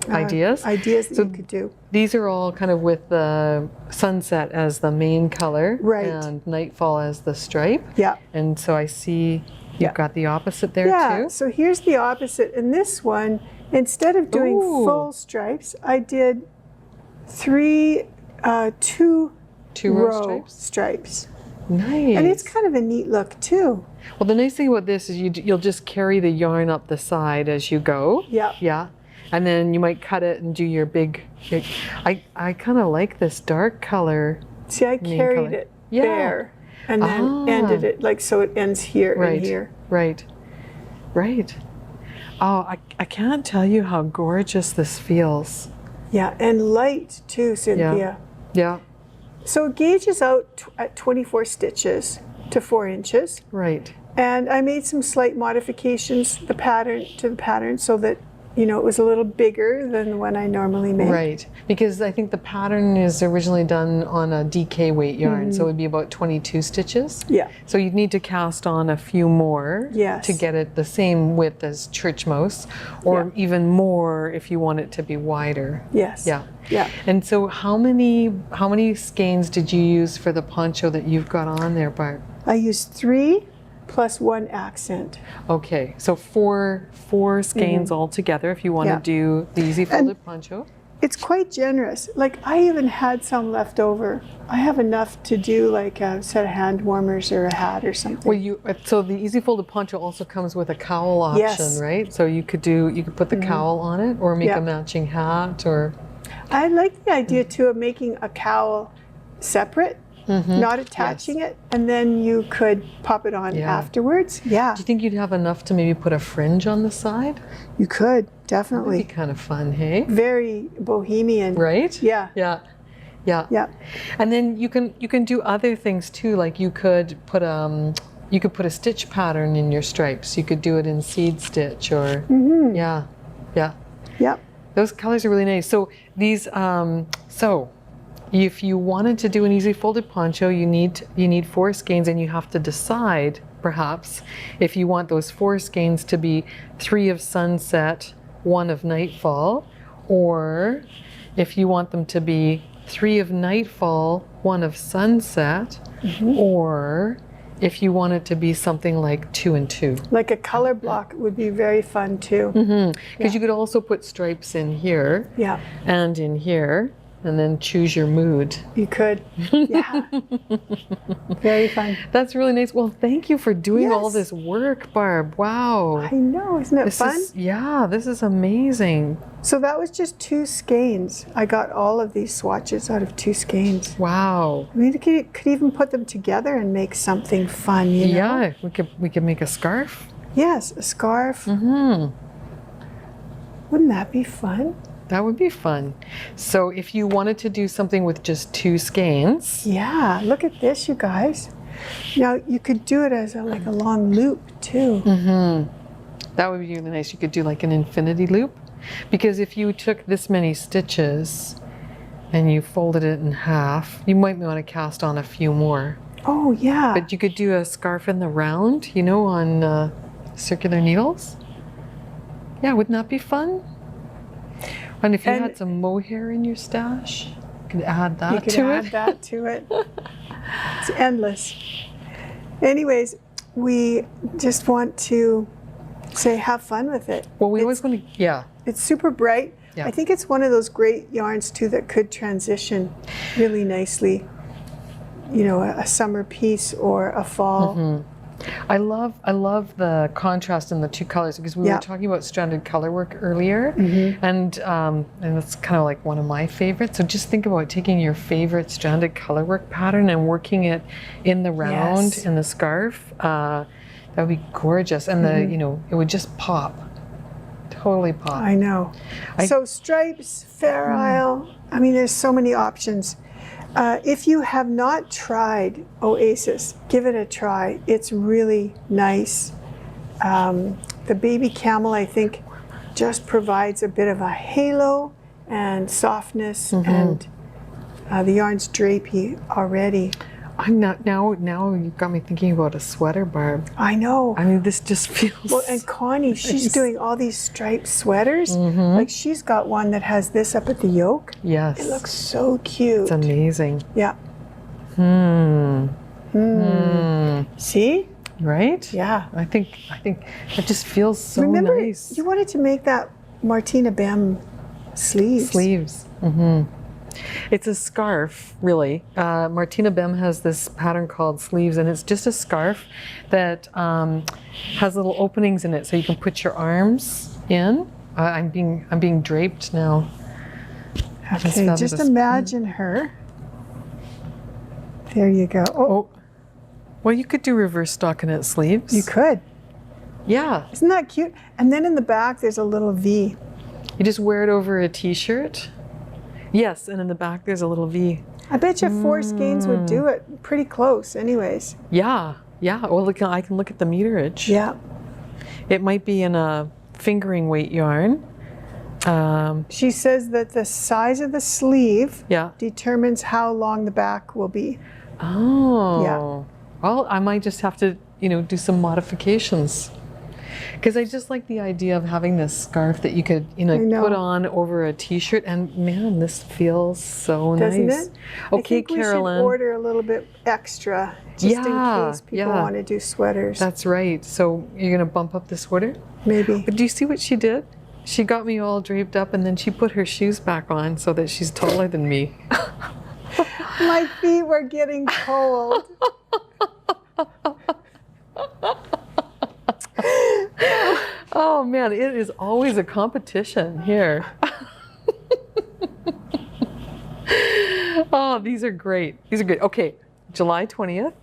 ideas that you could do. These are all kind of with the sunset as the main color, and nightfall as the stripe. Yeah. And so I see you've got the opposite there too. Yeah, so here's the opposite. In this one, instead of doing full stripes, I did 2-row stripes. Nice. And it's kind of a neat look too. Well, the nice thing about this is you'll just carry the yarn up the side as you go. Yeah. And then you might cut it and do your big I kind of like this dark color. See, I carried it there and then ended it like so it ends here and here. Right. Oh, I can't tell you how gorgeous this feels. Yeah, and light too, Cynthia. Yeah. So it gauges out at 24 stitches to 4 inches. Right. And I made some slight modifications to the pattern so that, you know, it was a little bigger than the one I normally make. Right, because I think the pattern is originally done on a DK weight yarn, so it would be about 22 stitches. Yeah. So you'd need to cast on a few more to get it the same width as church mouse, or even more if you want it to be wider. Yes. Yeah. Yeah. And so how many skeins did you use for the poncho that you've got on there, Barb? I used 3 plus 1 accent. Okay, so four skeins all together if you want to do the easy folded poncho. It's quite generous. Like I even had some left over. I have enough to do like a set of hand warmers or a hat or something. Well, so the easy folded poncho also comes with a cowl option, Yes. right? So you could put the cowl on it, or make a matching hat, or. I like the idea too of making a cowl separate, not attaching it, and then you could pop it on afterwards. Yeah. Do you think you'd have enough to maybe put a fringe on the side? You could, definitely. That'd be kind of fun, hey? Very bohemian. Right? Yeah. Yeah. Yeah. Yeah. And then you can do other things too, like you could put a stitch pattern in your stripes. You could do it in seed stitch, or yeah. Yep. Those colors are really nice. So these so if you wanted to do an easy folded poncho, you need 4 skeins, and you have to decide perhaps if you want those 4 skeins to be 3 of sunset, 1 of nightfall, or if you want them to be 3 of nightfall, 1 of sunset, or if you want it to be something like 2 and 2. Like a color block would be very fun too. Because you could also put stripes in here Yeah. and in here, and then choose your mood. You could. Yeah. Very fun. That's really nice. Well, thank you for doing all Yes. this work, Barb. Wow. I know, isn't it fun? This is amazing. So that was just 2 skeins. I got all of these swatches out of 2 skeins. Wow. I mean, you could even put them together and make something fun, you know? Yeah, we could make a scarf. Yes, a scarf. Mm-hmm. Wouldn't that be fun? That would be fun. So if you wanted to do something with just 2 skeins, Yeah, look at this, you guys. Now, you could do it as like a long loop, too. that would be really nice. You could do like an infinity loop, because if you took this many stitches and you folded it in half, you might want to cast on a few more. Oh, yeah. But you could do a scarf in the round, you know, on circular needles. Yeah, wouldn't that be fun? And if you had some mohair in your stash, you could add that You could to add it. that to it. It's endless. Anyways, we just want to say have fun with it. Well, we always want to, It's super bright. Yeah. I think it's one of those great yarns too that could transition really nicely. You know, a summer piece or a fall. I love the contrast in the 2 colors, because we were talking about stranded color work earlier, and it's kind of like one of my favorites. So just think about taking your favorite stranded color work pattern and working it in the round in the scarf. That would be gorgeous, and it would just pop, totally pop. I know. So stripes, Fair Isle. I mean, there's so many options. If you have not tried Oasis, give it a try. It's really nice. The baby camel, I think, just provides a bit of a halo and softness, and the yarn's drapey already. I'm not now you've got me thinking about a sweater, Barb. I know. I mean, this just feels. Well, and Connie, she's doing all these striped sweaters. Like she's got one that has this up at the yoke. Yes. It looks so cute. It's amazing. Yeah. See? Right? Yeah. I think it just feels so Remember, nice. you wanted to make that Martina Bem sleeves. Sleeves. It's a scarf, really. Martina Bem has this pattern called sleeves, and it's just a scarf that has little openings in it, so you can put your arms in. I'm being draped now. Okay, just imagine her. There you go. Oh, well, you could do reverse stockinette sleeves. You could. Yeah. Isn't that cute? And then in the back, there's a little V. You just wear it over a t-shirt. Yes, and in the back there's a little V. I bet you 4 skeins would do it pretty close anyways. Yeah. Well, look, I can look at the meterage. Yeah. It might be in a fingering weight yarn. She says that the size of the sleeve Yeah. determines how long the back will be. Oh. Yeah. Well, I might just have to, do some modifications. Because I just like the idea of having this scarf that you could, put on over a t-shirt, and man, this feels so Doesn't nice. it? Okay, I think Carolyn. we should order a little bit extra just in case people want to do sweaters. That's right. So you're going to bump up the sweater? Maybe. But do you see what she did? She got me all draped up, and then she put her shoes back on so that she's taller than me. My feet were getting cold. Oh man, it is always a competition here. Oh, these are great. These are good. Okay, July 20th,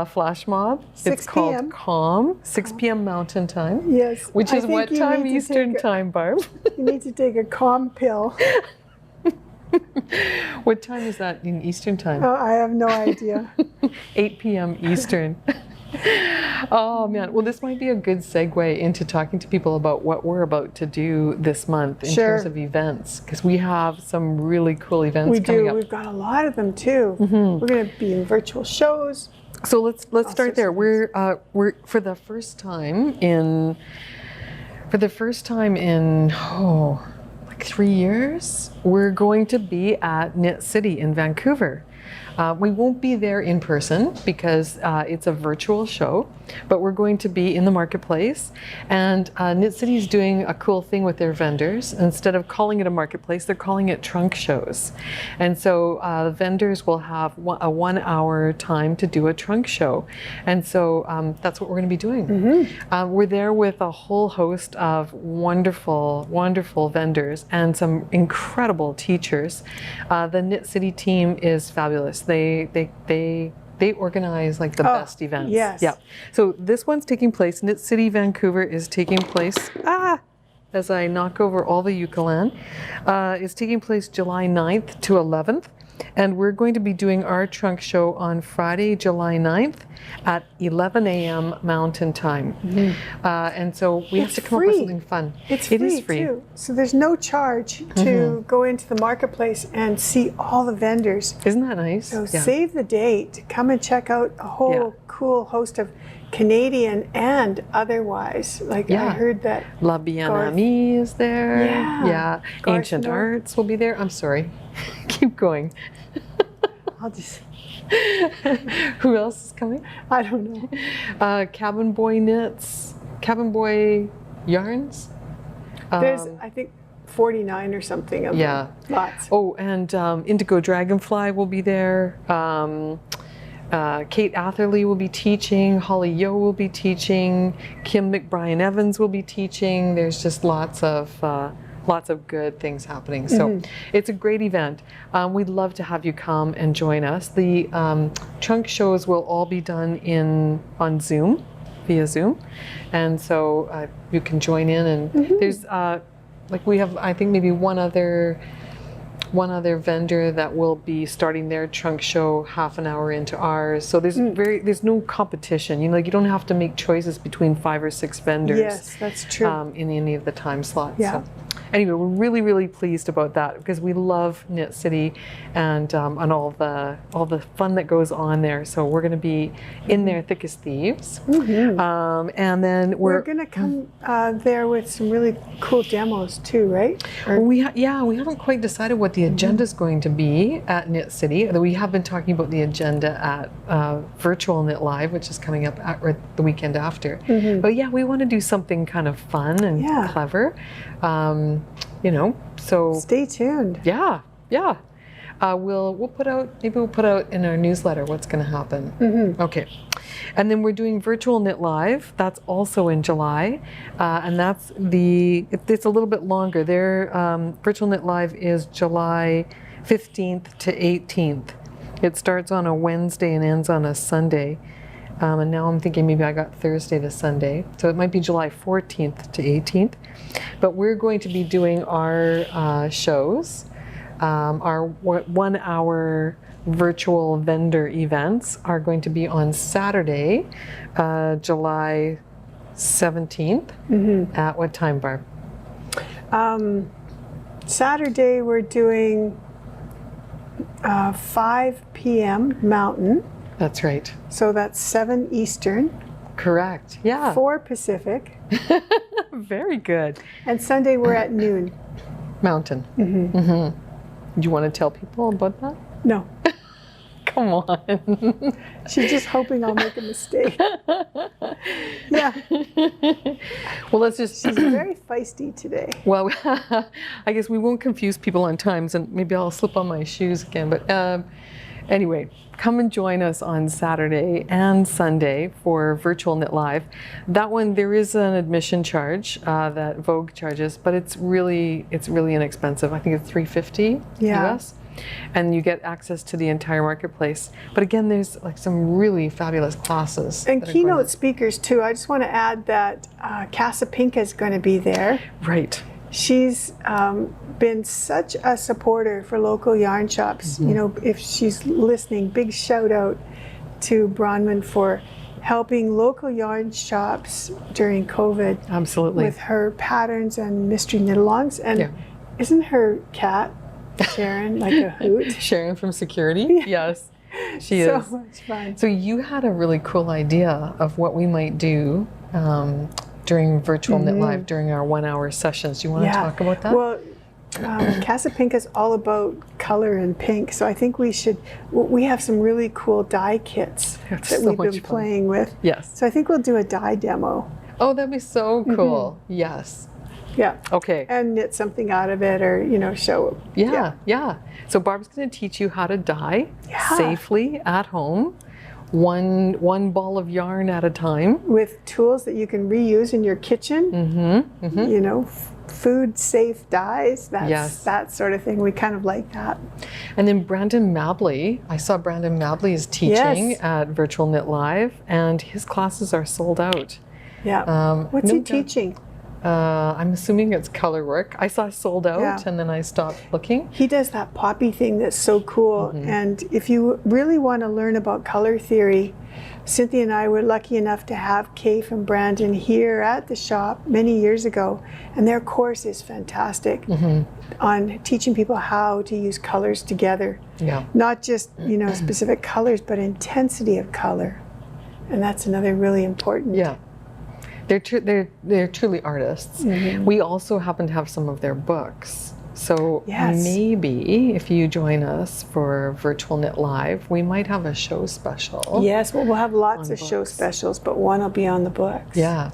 flash mob. 6 It's called p.m. Calm, 6 p.m. Mountain Time. Yes. Which I is think what you time need to Eastern take time, Barb? You need to take a calm pill. What time is that in Eastern time? Oh, I have no idea. 8 p.m. Eastern. Oh man, well this might be a good segue into talking to people about what we're about to do this month in terms of events, because we have some really cool events coming up. We've got a lot of them too. We're going to be in virtual shows. So let's start there. We're for the first time in like 3 years, we're going to be at Knit City in Vancouver. We won't be there in person because it's a virtual show, but we're going to be in the marketplace. And Knit City is doing a cool thing with their vendors. Instead of calling it a marketplace, they're calling it trunk shows. And so the vendors will have a 1 hour time to do a trunk show. And so that's what we're going to be doing. We're there with a whole host of wonderful, wonderful vendors and some incredible teachers. The Knit City team is fabulous. They organize like the best events. Yes. Yeah. So this one's taking place, Knit City, Vancouver is taking place, as I knock over all the ukulele, is taking place July 9th to 11th. And we're going to be doing our trunk show on Friday, July 9th at 11 a.m. Mountain Time. And so we have to come up with something fun. It is free too. So there's no charge to go into the marketplace and see all the vendors. Isn't that nice? So save the date. Come and check out a whole cool host of Canadian and otherwise. Like I heard that La Bien-Amie is there. Yeah. Ancient Arts will be there. I'm sorry. Keep going. I'll just... Who else is coming? I don't know. Cabin Boy Knits, Cabin Boy Yarns. There's, I think, 49 or something of them. Lots. Oh, and Indigo Dragonfly will be there. Kate Atherley will be teaching. Holly Yo will be teaching. Kim McBrien Evans will be teaching. There's just lots of good things happening. So it's a great event. We'd love to have you come and join us. The trunk shows will all be done on Zoom, via Zoom. And so you can join in and there's like we have, I think maybe one other vendor that will be starting their trunk show half an hour into ours. So there's no competition. You know, like you don't have to make choices between 5 or 6 vendors. Yes, that's true. In any of the time slots. Yeah. So, anyway, we're really, really pleased about that because we love Knit City and all the fun that goes on there. So we're going to be in there thick as thieves. And then we're going to come there with some really cool demos too, right? We haven't quite decided what the agenda is going to be at Knit City. We have been talking about the agenda at Virtual Knit Live, which is coming up at the weekend after. But yeah, we want to do something kind of fun and clever. You know, so stay tuned. Yeah. We'll put out in our newsletter what's going to happen. Okay. And then we're doing Virtual Knit Live. That's also in July. And it's a little bit longer. Their Virtual Knit Live is July 15th to 18th. It starts on a Wednesday and ends on a Sunday. And now I'm thinking maybe I got Thursday to Sunday. So it might be July 14th to 18th. But we're going to be doing our shows. Our 1 hour virtual vendor events are going to be on Saturday, July 17th. At what time, Barb? Saturday we're doing 5 p.m. Mountain. That's right. So that's 7 Eastern. Correct. Yeah. 4 Pacific. Very good. And Sunday we're at noon. Mountain. Do you want to tell people about that? No. Come on. She's just hoping I'll make a mistake. Yeah. Well, let's just. She's very feisty today. Well, I guess we won't confuse people on times, and maybe I'll slip on my shoes again. But anyway, come and join us on Saturday and Sunday for Virtual Knit Live. That one, there is an admission charge that Vogue charges, but it's really inexpensive. I think it's $350 US. And you get access to the entire marketplace. But again, there's like some really fabulous classes. And keynote speakers too. I just want to add that Casa Pinka is going to be there. Right. She's been such a supporter for local yarn shops. You know, if she's listening, big shout out to Bronwyn for helping local yarn shops during COVID. Absolutely. With her patterns and mystery knit-alongs. And isn't her cat, Sharon, like a hoot? Sharon from security? Yes, she is. So much fun. So you had a really cool idea of what we might do during Virtual Knit Live during our 1 hour sessions. Do you want to talk about that? Well, Casa Pinka is all about color and pink. So I think we have some really cool dye kits that we've been playing with. Yes. So I think we'll do a dye demo. Oh, that'd be so cool. Yes. Yeah. Okay. And knit something out of it, or show. Yeah. So Barb's going to teach you how to dye safely at home, one ball of yarn at a time, with tools that you can reuse in your kitchen. Food safe dyes. That sort of thing. We kind of like that. And then Brandon Mabley, I saw Brandon Mabley is teaching at Virtual Knit Live, and his classes are sold out. Yeah. What's he teaching? I'm assuming it's color work. I saw sold out and then I stopped looking. He does that poppy thing that's so cool. And if you really want to learn about color theory, Cynthia and I were lucky enough to have Kay from Brandon here at the shop many years ago. And their course is fantastic on teaching people how to use colors together. Yeah. Not just, specific colors, but intensity of color. And that's another really important. Yeah. They're truly artists. We also happen to have some of their books. So maybe if you join us for Virtual Knit Live, we might have a show special. Yes, well, we'll have lots of show specials, but one will be on the books. Yeah.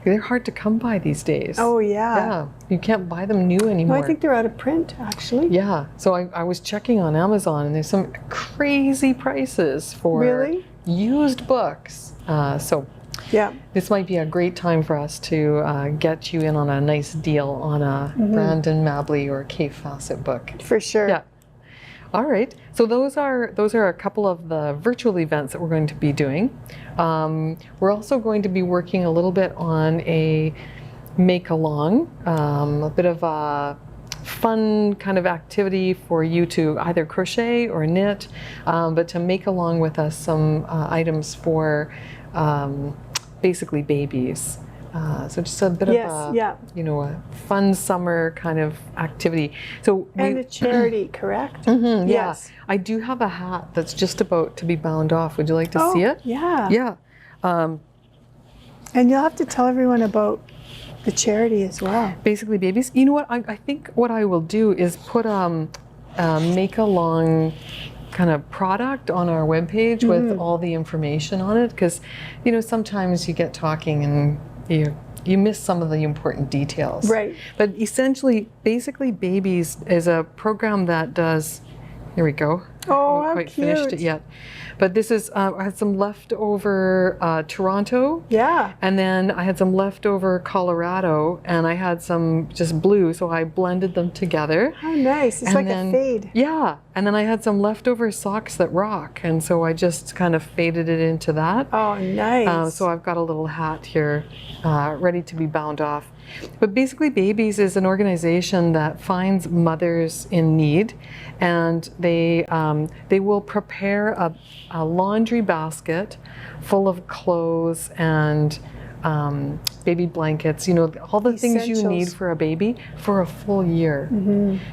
They're hard to come by these days. Oh, yeah. Yeah. You can't buy them new anymore. No, I think they're out of print, actually. Yeah. So I was checking on Amazon, and there's some crazy prices for used books. This might be a great time for us to get you in on a nice deal on a Brandon Mabley or Kay Fassett book. For sure. Yeah. All right. So those are a couple of the virtual events that we're going to be doing. We're also going to be working a little bit on a make-along, a bit of a fun kind of activity for you to either crochet or knit, but to make along with us some items for basically babies. So just a bit of a fun summer kind of activity. So and a charity, correct? Yes. I do have a hat that's just about to be bound off. Would you like to see it? Yeah. Yeah. And you'll have to tell everyone about the charity as well. Basically babies. You know what? I think what I will do is put make along kind of product on our webpage with all the information on it, because sometimes you get talking and you miss some of the important details. Right. But essentially, basically babies is a program that does, here we go. Oh, I haven't quite finished it yet. But this is, I had some leftover Toronto. Yeah. And then I had some leftover Colorado, and I had some just blue, so I blended them together. Oh, nice. It's like a fade. Yeah. And then I had some leftover socks that rock, and so I just kind of faded it into that. Oh, nice. So I've got a little hat here ready to be bound off. But basically Babies is an organization that finds mothers in need, and they will prepare a laundry basket full of clothes and baby blankets, all the things you need Essentials. for a baby for a full year.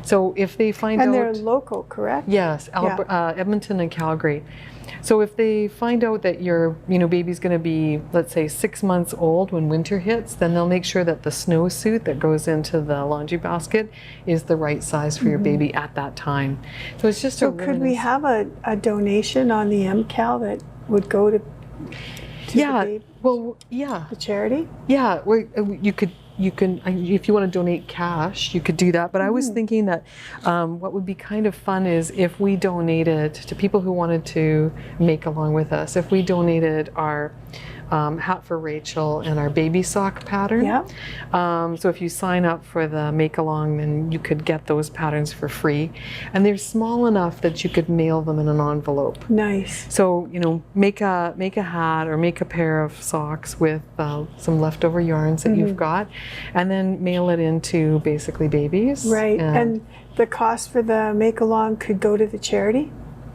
So if they find And out... they're local, correct? Yes, Edmonton and Calgary. So if they find out that your baby's going to be, let's say, 6 months old when winter hits, then they'll make sure that the snowsuit that goes into the laundry basket is the right size for your baby at that time. So it's just So could we have a donation on the MCAL that would go to the charity? Yeah, you can, if you want to donate cash, you could do that. But I was thinking that what would be kind of fun is if we donated to people who wanted to make along with us, if we donated our Hat for Rachel and our baby sock pattern. Yeah. So if you sign up for the make along, then you could get those patterns for free. And they're small enough that you could mail them in an envelope. Nice. So, make a hat or make a pair of socks with some leftover yarns that you've got, and then mail it into basically babies. Right. And the cost for the make along could go to the charity?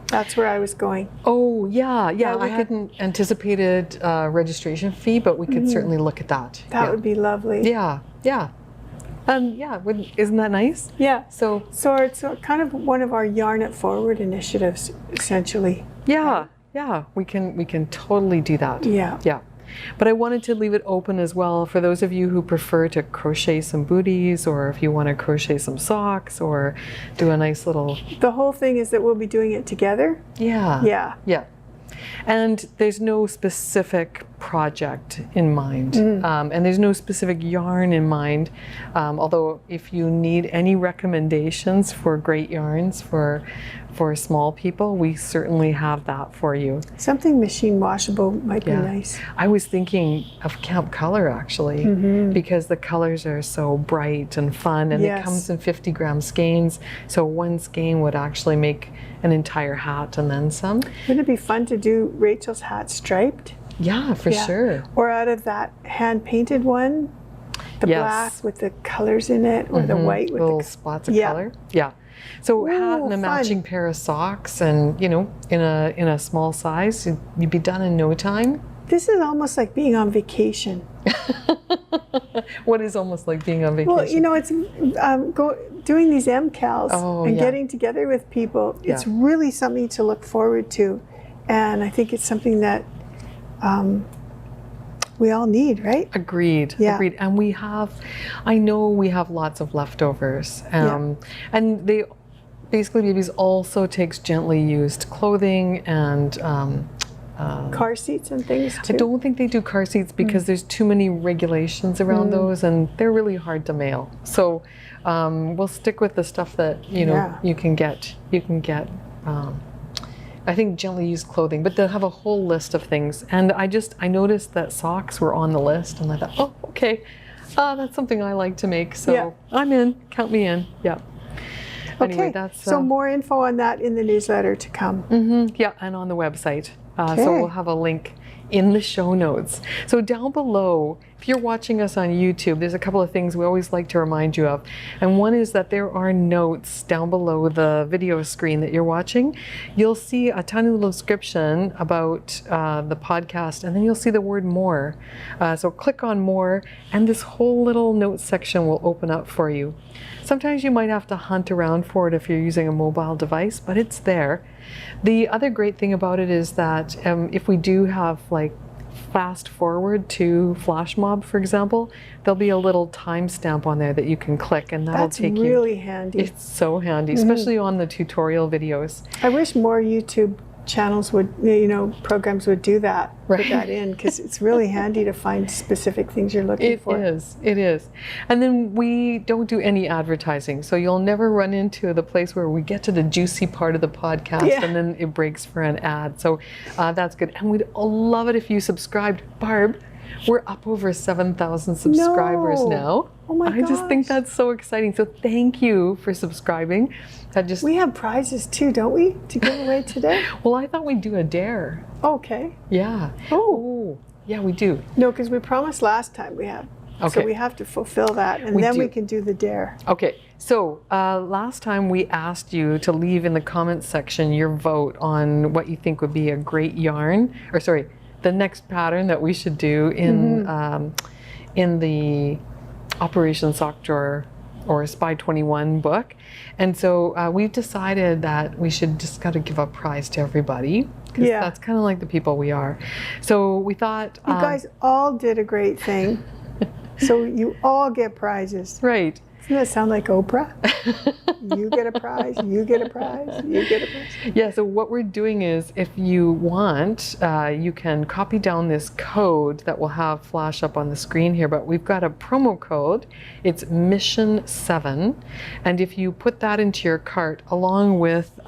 That's where I was going. Oh, yeah. I hadn't anticipated registration fee, but we could certainly look at that. That would be lovely. Yeah. Isn't that nice? Yeah. So it's kind of one of our Yarn It Forward initiatives, essentially. Yeah, we can totally do that. Yeah. But I wanted to leave it open as well for those of you who prefer to crochet some booties, or if you want to crochet some socks or do a nice little... The whole thing is that we'll be doing it together. Yeah. And there's no specific project in mind, and there's no specific yarn in mind, although if you need any recommendations for great yarns for small people, we certainly have that for you. Something machine washable might be nice. I was thinking of Camp Color, actually, because the colors are so bright and fun, and it comes in 50-gram skeins, so one skein would actually make an entire hat and then some. Wouldn't it be fun to do Rachel's hat striped? Yeah, for sure. Or out of that hand-painted one, the black with the colors in it, or the white with little spots of color. Yeah. So hat and a matching pair of socks, and in a small size, you'd be done in no time. This is almost like being on vacation. What is almost like being on vacation? Well, it's doing these MCALs and getting together with people. It's really something to look forward to, and I think it's something that we all need, right? Agreed. And I know we have lots of leftovers, and they basically, babies also takes gently used clothing and car seats and things too. I don't think they do car seats because there's too many regulations around those, and they're really hard to mail. So we'll stick with the stuff that you can get. I think gently used clothing, but they'll have a whole list of things. And I noticed that socks were on the list, and I thought, oh, okay, that's something I like to make. So I'm in. Count me in. Yeah. Anyway, that's so more info on that in the newsletter to come. Yeah, and on the website. So we'll have a link in the show notes. So down below, if you're watching us on YouTube, there's a couple of things we always like to remind you of. And one is that there are notes down below the video screen that you're watching. You'll see a tiny little description about the podcast, and then you'll see the word more. So click on more, and this whole little notes section will open up for you. Sometimes you might have to hunt around for it if you're using a mobile device, but it's there. The other great thing about it is that if we do have like fast forward to flash mob, for example, there'll be a little timestamp on there that you can click, and that'll take you. That's really handy. It's so handy, especially on the tutorial videos. I wish more YouTube channels would, programs would do that, put that in, because it's really handy to find specific things you're looking for. It is. And then we don't do any advertising, so you'll never run into the place where we get to the juicy part of the podcast and then it breaks for an ad. So that's good. And we'd love it if you subscribed. Barb, we're up over 7,000 subscribers now. Oh my gosh. I just think that's so exciting. So thank you for subscribing. We have prizes too, don't we, to give away today? Well, I thought we'd do a dare. Okay. Yeah. Oh. Yeah, we do. No, because we promised last time we had. Okay. So we have to fulfill that, and then we can do the dare. Okay. So last time we asked you to leave in the comments section your vote on what you think would be a great yarn, the next pattern that we should do in the Operation Sock Drawer or Spy 21 book. And so we've decided that we should just got to give a prize to everybody, because that's kind of like the people we are. So we thought you guys all did a great thing. So you all get prizes. Right. Doesn't that sound like Oprah? You get a prize, you get a prize, you get a prize. Yeah, so what we're doing is, if you want, you can copy down this code that we'll have flash up on the screen here, but we've got a promo code. It's Mission 7. And if you put that into your cart along with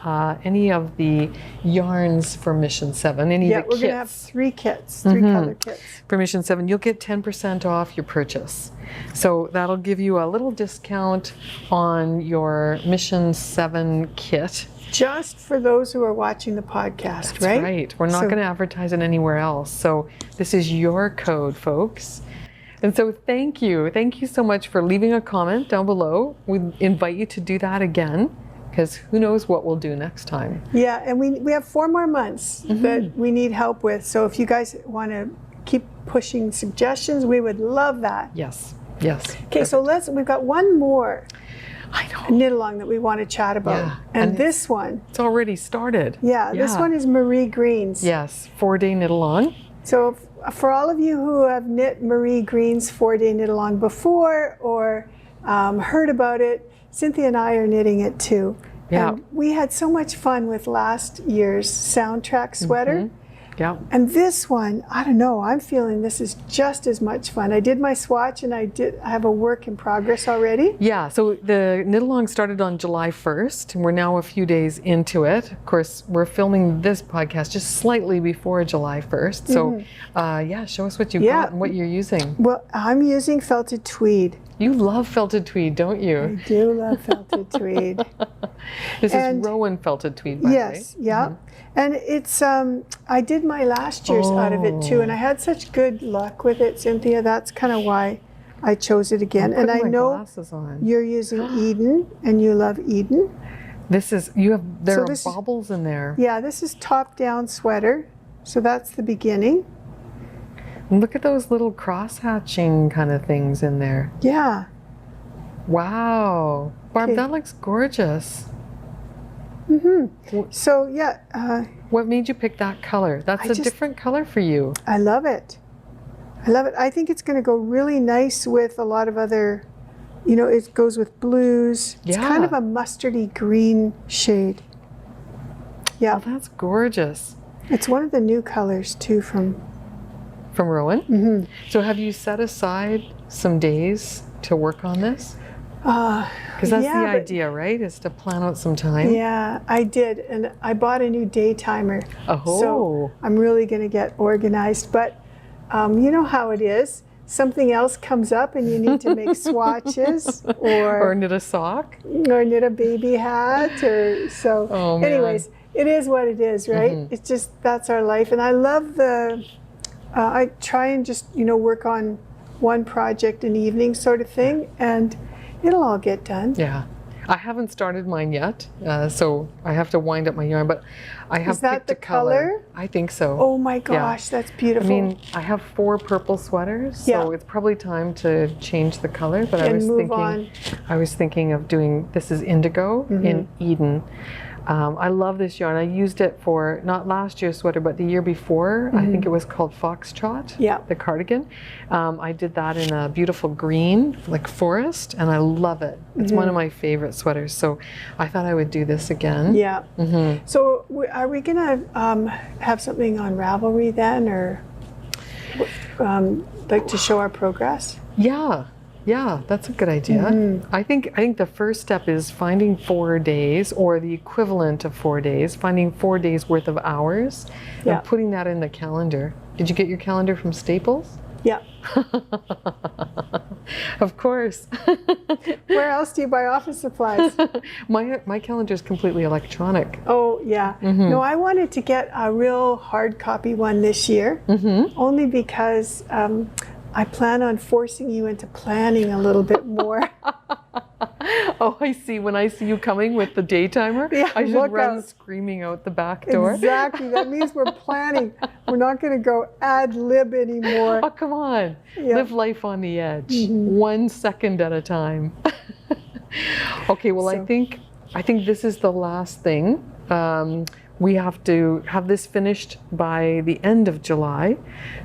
any of the yarns for Mission 7, any of the kits. Yeah, we're going to have 3 kits, 3 color kits. For Mission 7, you'll get 10% off your purchase. So that'll give you a little discount on your Mission 7 kit. Just for those who are watching the podcast, That's right? right. We're not going to advertise it anywhere else. So this is your code, folks. And so thank you. Thank you so much for leaving a comment down below. We invite you to do that again, because who knows what we'll do next time. Yeah, and we have 4 more months that we need help with. So if you guys want to keep pushing suggestions, we would love that. Yes. Yes. Okay, so we've got one more I know. knit along that we want to chat about. Yeah, and this one. It's already started. Yeah, this one is Marie Green's. Yes, 4-day knit along. So for all of you who have knit Marie Green's 4-day knit along before, or heard about it, Cynthia and I are knitting it too. Yeah. And we had so much fun with last year's soundtrack sweater. Yeah. And this one, I don't know, I'm feeling this is just as much fun. I did my swatch, and I have a work in progress already. Yeah, so the knit along started on July 1st, and we're now a few days into it. Of course, we're filming this podcast just slightly before July 1st. So yeah, show us what you got and what you're using. Well, I'm using felted tweed. You love felted tweed, don't you? I do love felted tweed. This is Rowan felted tweed, by the way. Yes, yeah. And it's, I did my last year's out of it too, and I had such good luck with it, Cynthia. That's kind of why I chose it again. And I know you're using Eden, and you love Eden. This is, there are baubles in there. Yeah, this is top-down sweater. So that's the beginning. Look at those little cross-hatching kind of things in there. Yeah. Wow. Barb, that looks gorgeous. So yeah. What made you pick that color? That's a different color for you. I love it. I love it. I think it's going to go really nice with a lot of other, you know, it goes with blues. It's kind of a mustardy green shade. Yeah. Oh, that's gorgeous. It's one of the new colors too from Rowan? So have you set aside some days to work on this? Because that's the idea, right? Is to plan out some time. Yeah, I did. And I bought a new day timer. Oh. So I'm really going to get organized. But you know how it is. Something else comes up and you need to make swatches or knit a sock. Or knit a baby hat. Or so. Oh, man. Anyways, it is what it is, right? It's just, that's our life. And I love I try and just, you know, work on one project an evening sort of thing, and it'll all get done. Yeah. I haven't started mine yet, so I have to wind up my yarn, but I have picked a color. I think so. Oh my gosh, that's beautiful. I mean, I have 4 purple sweaters, so it's probably time to change the color, but I was thinking of doing, this is indigo in Eden. I love this yarn. I used it for not last year's sweater, but the year before. I think it was called Foxtrot, the cardigan. I did that in a beautiful green, like forest, and I love it. It's one of my favorite sweaters. So I thought I would do this again. Yeah. So are we going to have something on Ravelry then, or like to show our progress? Yeah. Yeah, that's a good idea. I think the first step is finding 4 days, or the equivalent of 4 days, finding 4 days worth of hours and putting that in the calendar. Did you get your calendar from Staples? Yeah. Of course. Where else do you buy office supplies? My calendar is completely electronic. Oh, yeah. No, I wanted to get a real hard copy one this year, only because I plan on forcing you into planning a little bit more. Oh, I see. When I see you coming with the day timer, Yeah, I should look run out. screaming out the back door. Exactly. That means we're planning. We're not going to go ad lib anymore. Oh, come on. Yeah. Live life on the edge, 1 second at a time. Okay, well, So- I think this is the last thing. We have to have this finished by the end of July.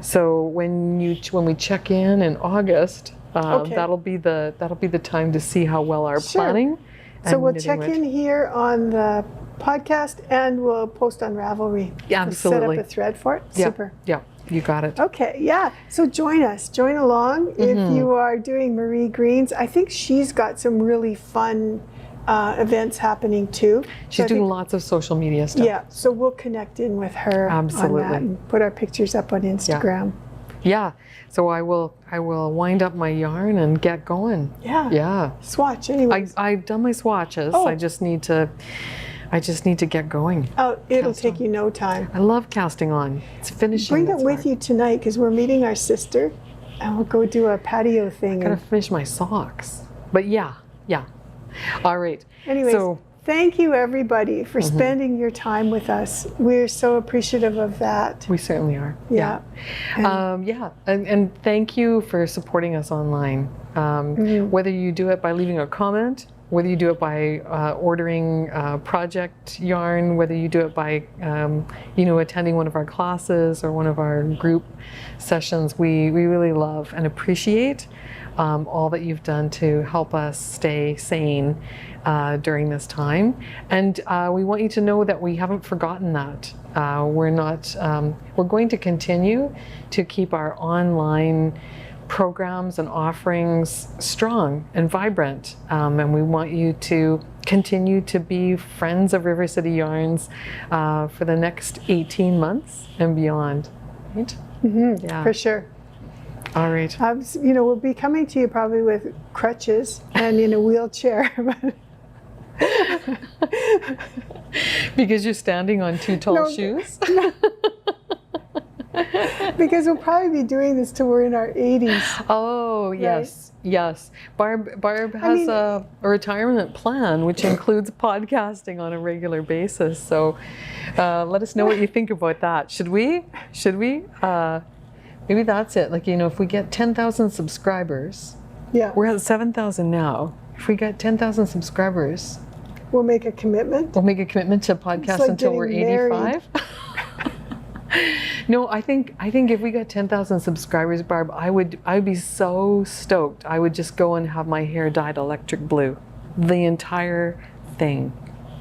So when we check in August, Okay. that'll be the time to see how well our Sure. planning. So and we'll knitting check went. in here on the podcast and we'll post on Ravelry. Yeah, We'll absolutely. set up a thread for it. Yeah, Super. yeah, you got it. Okay, yeah. So join us. Join along. If you are doing Marie Green's, I think she's got some really fun events happening too. She's doing lots of social media stuff. Yeah, so we'll connect in with her on Absolutely. that and put our pictures up on Instagram. Yeah. So I will wind up my yarn and get going. Yeah. Yeah. Swatch anyways. I've done my swatches. Oh. I just need to get going. Oh, it'll Cast take on. you no time. I love casting on. It's finishing. Bring it that's with hard. you tonight because we're meeting our sister and we'll go do a patio thing. Gotta And finish my socks. But yeah. All right. anyways, So thank you everybody for spending your time with us. We're so appreciative of that. we certainly are. Yeah. And thank you for supporting us online. Whether you do it by leaving a comment, whether you do it by ordering project yarn, whether you do it by attending one of our classes or one of our group sessions, we really love and appreciate all that you've done to help us stay sane during this time. And we want you to know that we haven't forgotten that. We're going to continue to keep our online programs and offerings strong and vibrant. And we want you to continue to be friends of River City Yarns for the next 18 months and beyond. Right? Yeah. For sure. All right. We'll be coming to you probably with crutches and in a wheelchair. Because you're standing on 2 tall No. shoes? Because we'll probably be doing this till we're in our 80s. Oh, yes, yes. Barb has mean- a retirement plan, which includes podcasting on a regular basis. So let us know what you think about that. Should we? Maybe that's it. If we get 10,000 subscribers, Yeah. we're at 7,000 now. If we get 10,000 subscribers, We'll make a commitment. we'll make a commitment to podcast like until we're getting married. 85. No, I think if we got 10,000 subscribers, Barb, I'd be so stoked. I would just go and have my hair dyed electric blue, the entire thing.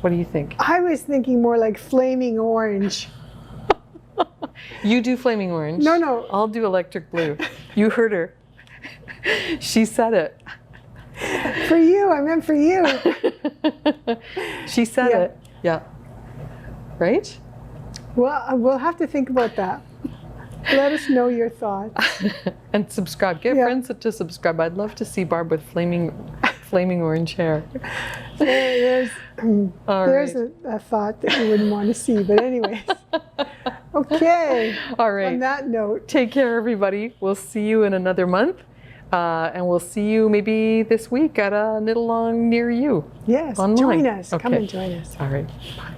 What do you think? I was thinking more like flaming orange. You do flaming orange. No. I'll do electric blue. You heard her. She said it. For you, I meant for you. She said Yeah. it. Yeah. Right? Well, we'll have to think about that. Let us know your thoughts. And subscribe. Get Yeah. friends to subscribe. I'd love to see Barb with flaming orange hair. There's All there's right. a thought that you wouldn't want to see. But anyways. Okay. All right. On that note. Take care, everybody. We'll see you in another month. And we'll see you maybe this week at a knit along near you. Yes. Online. Join us. Come Okay. and join us. All right. Bye.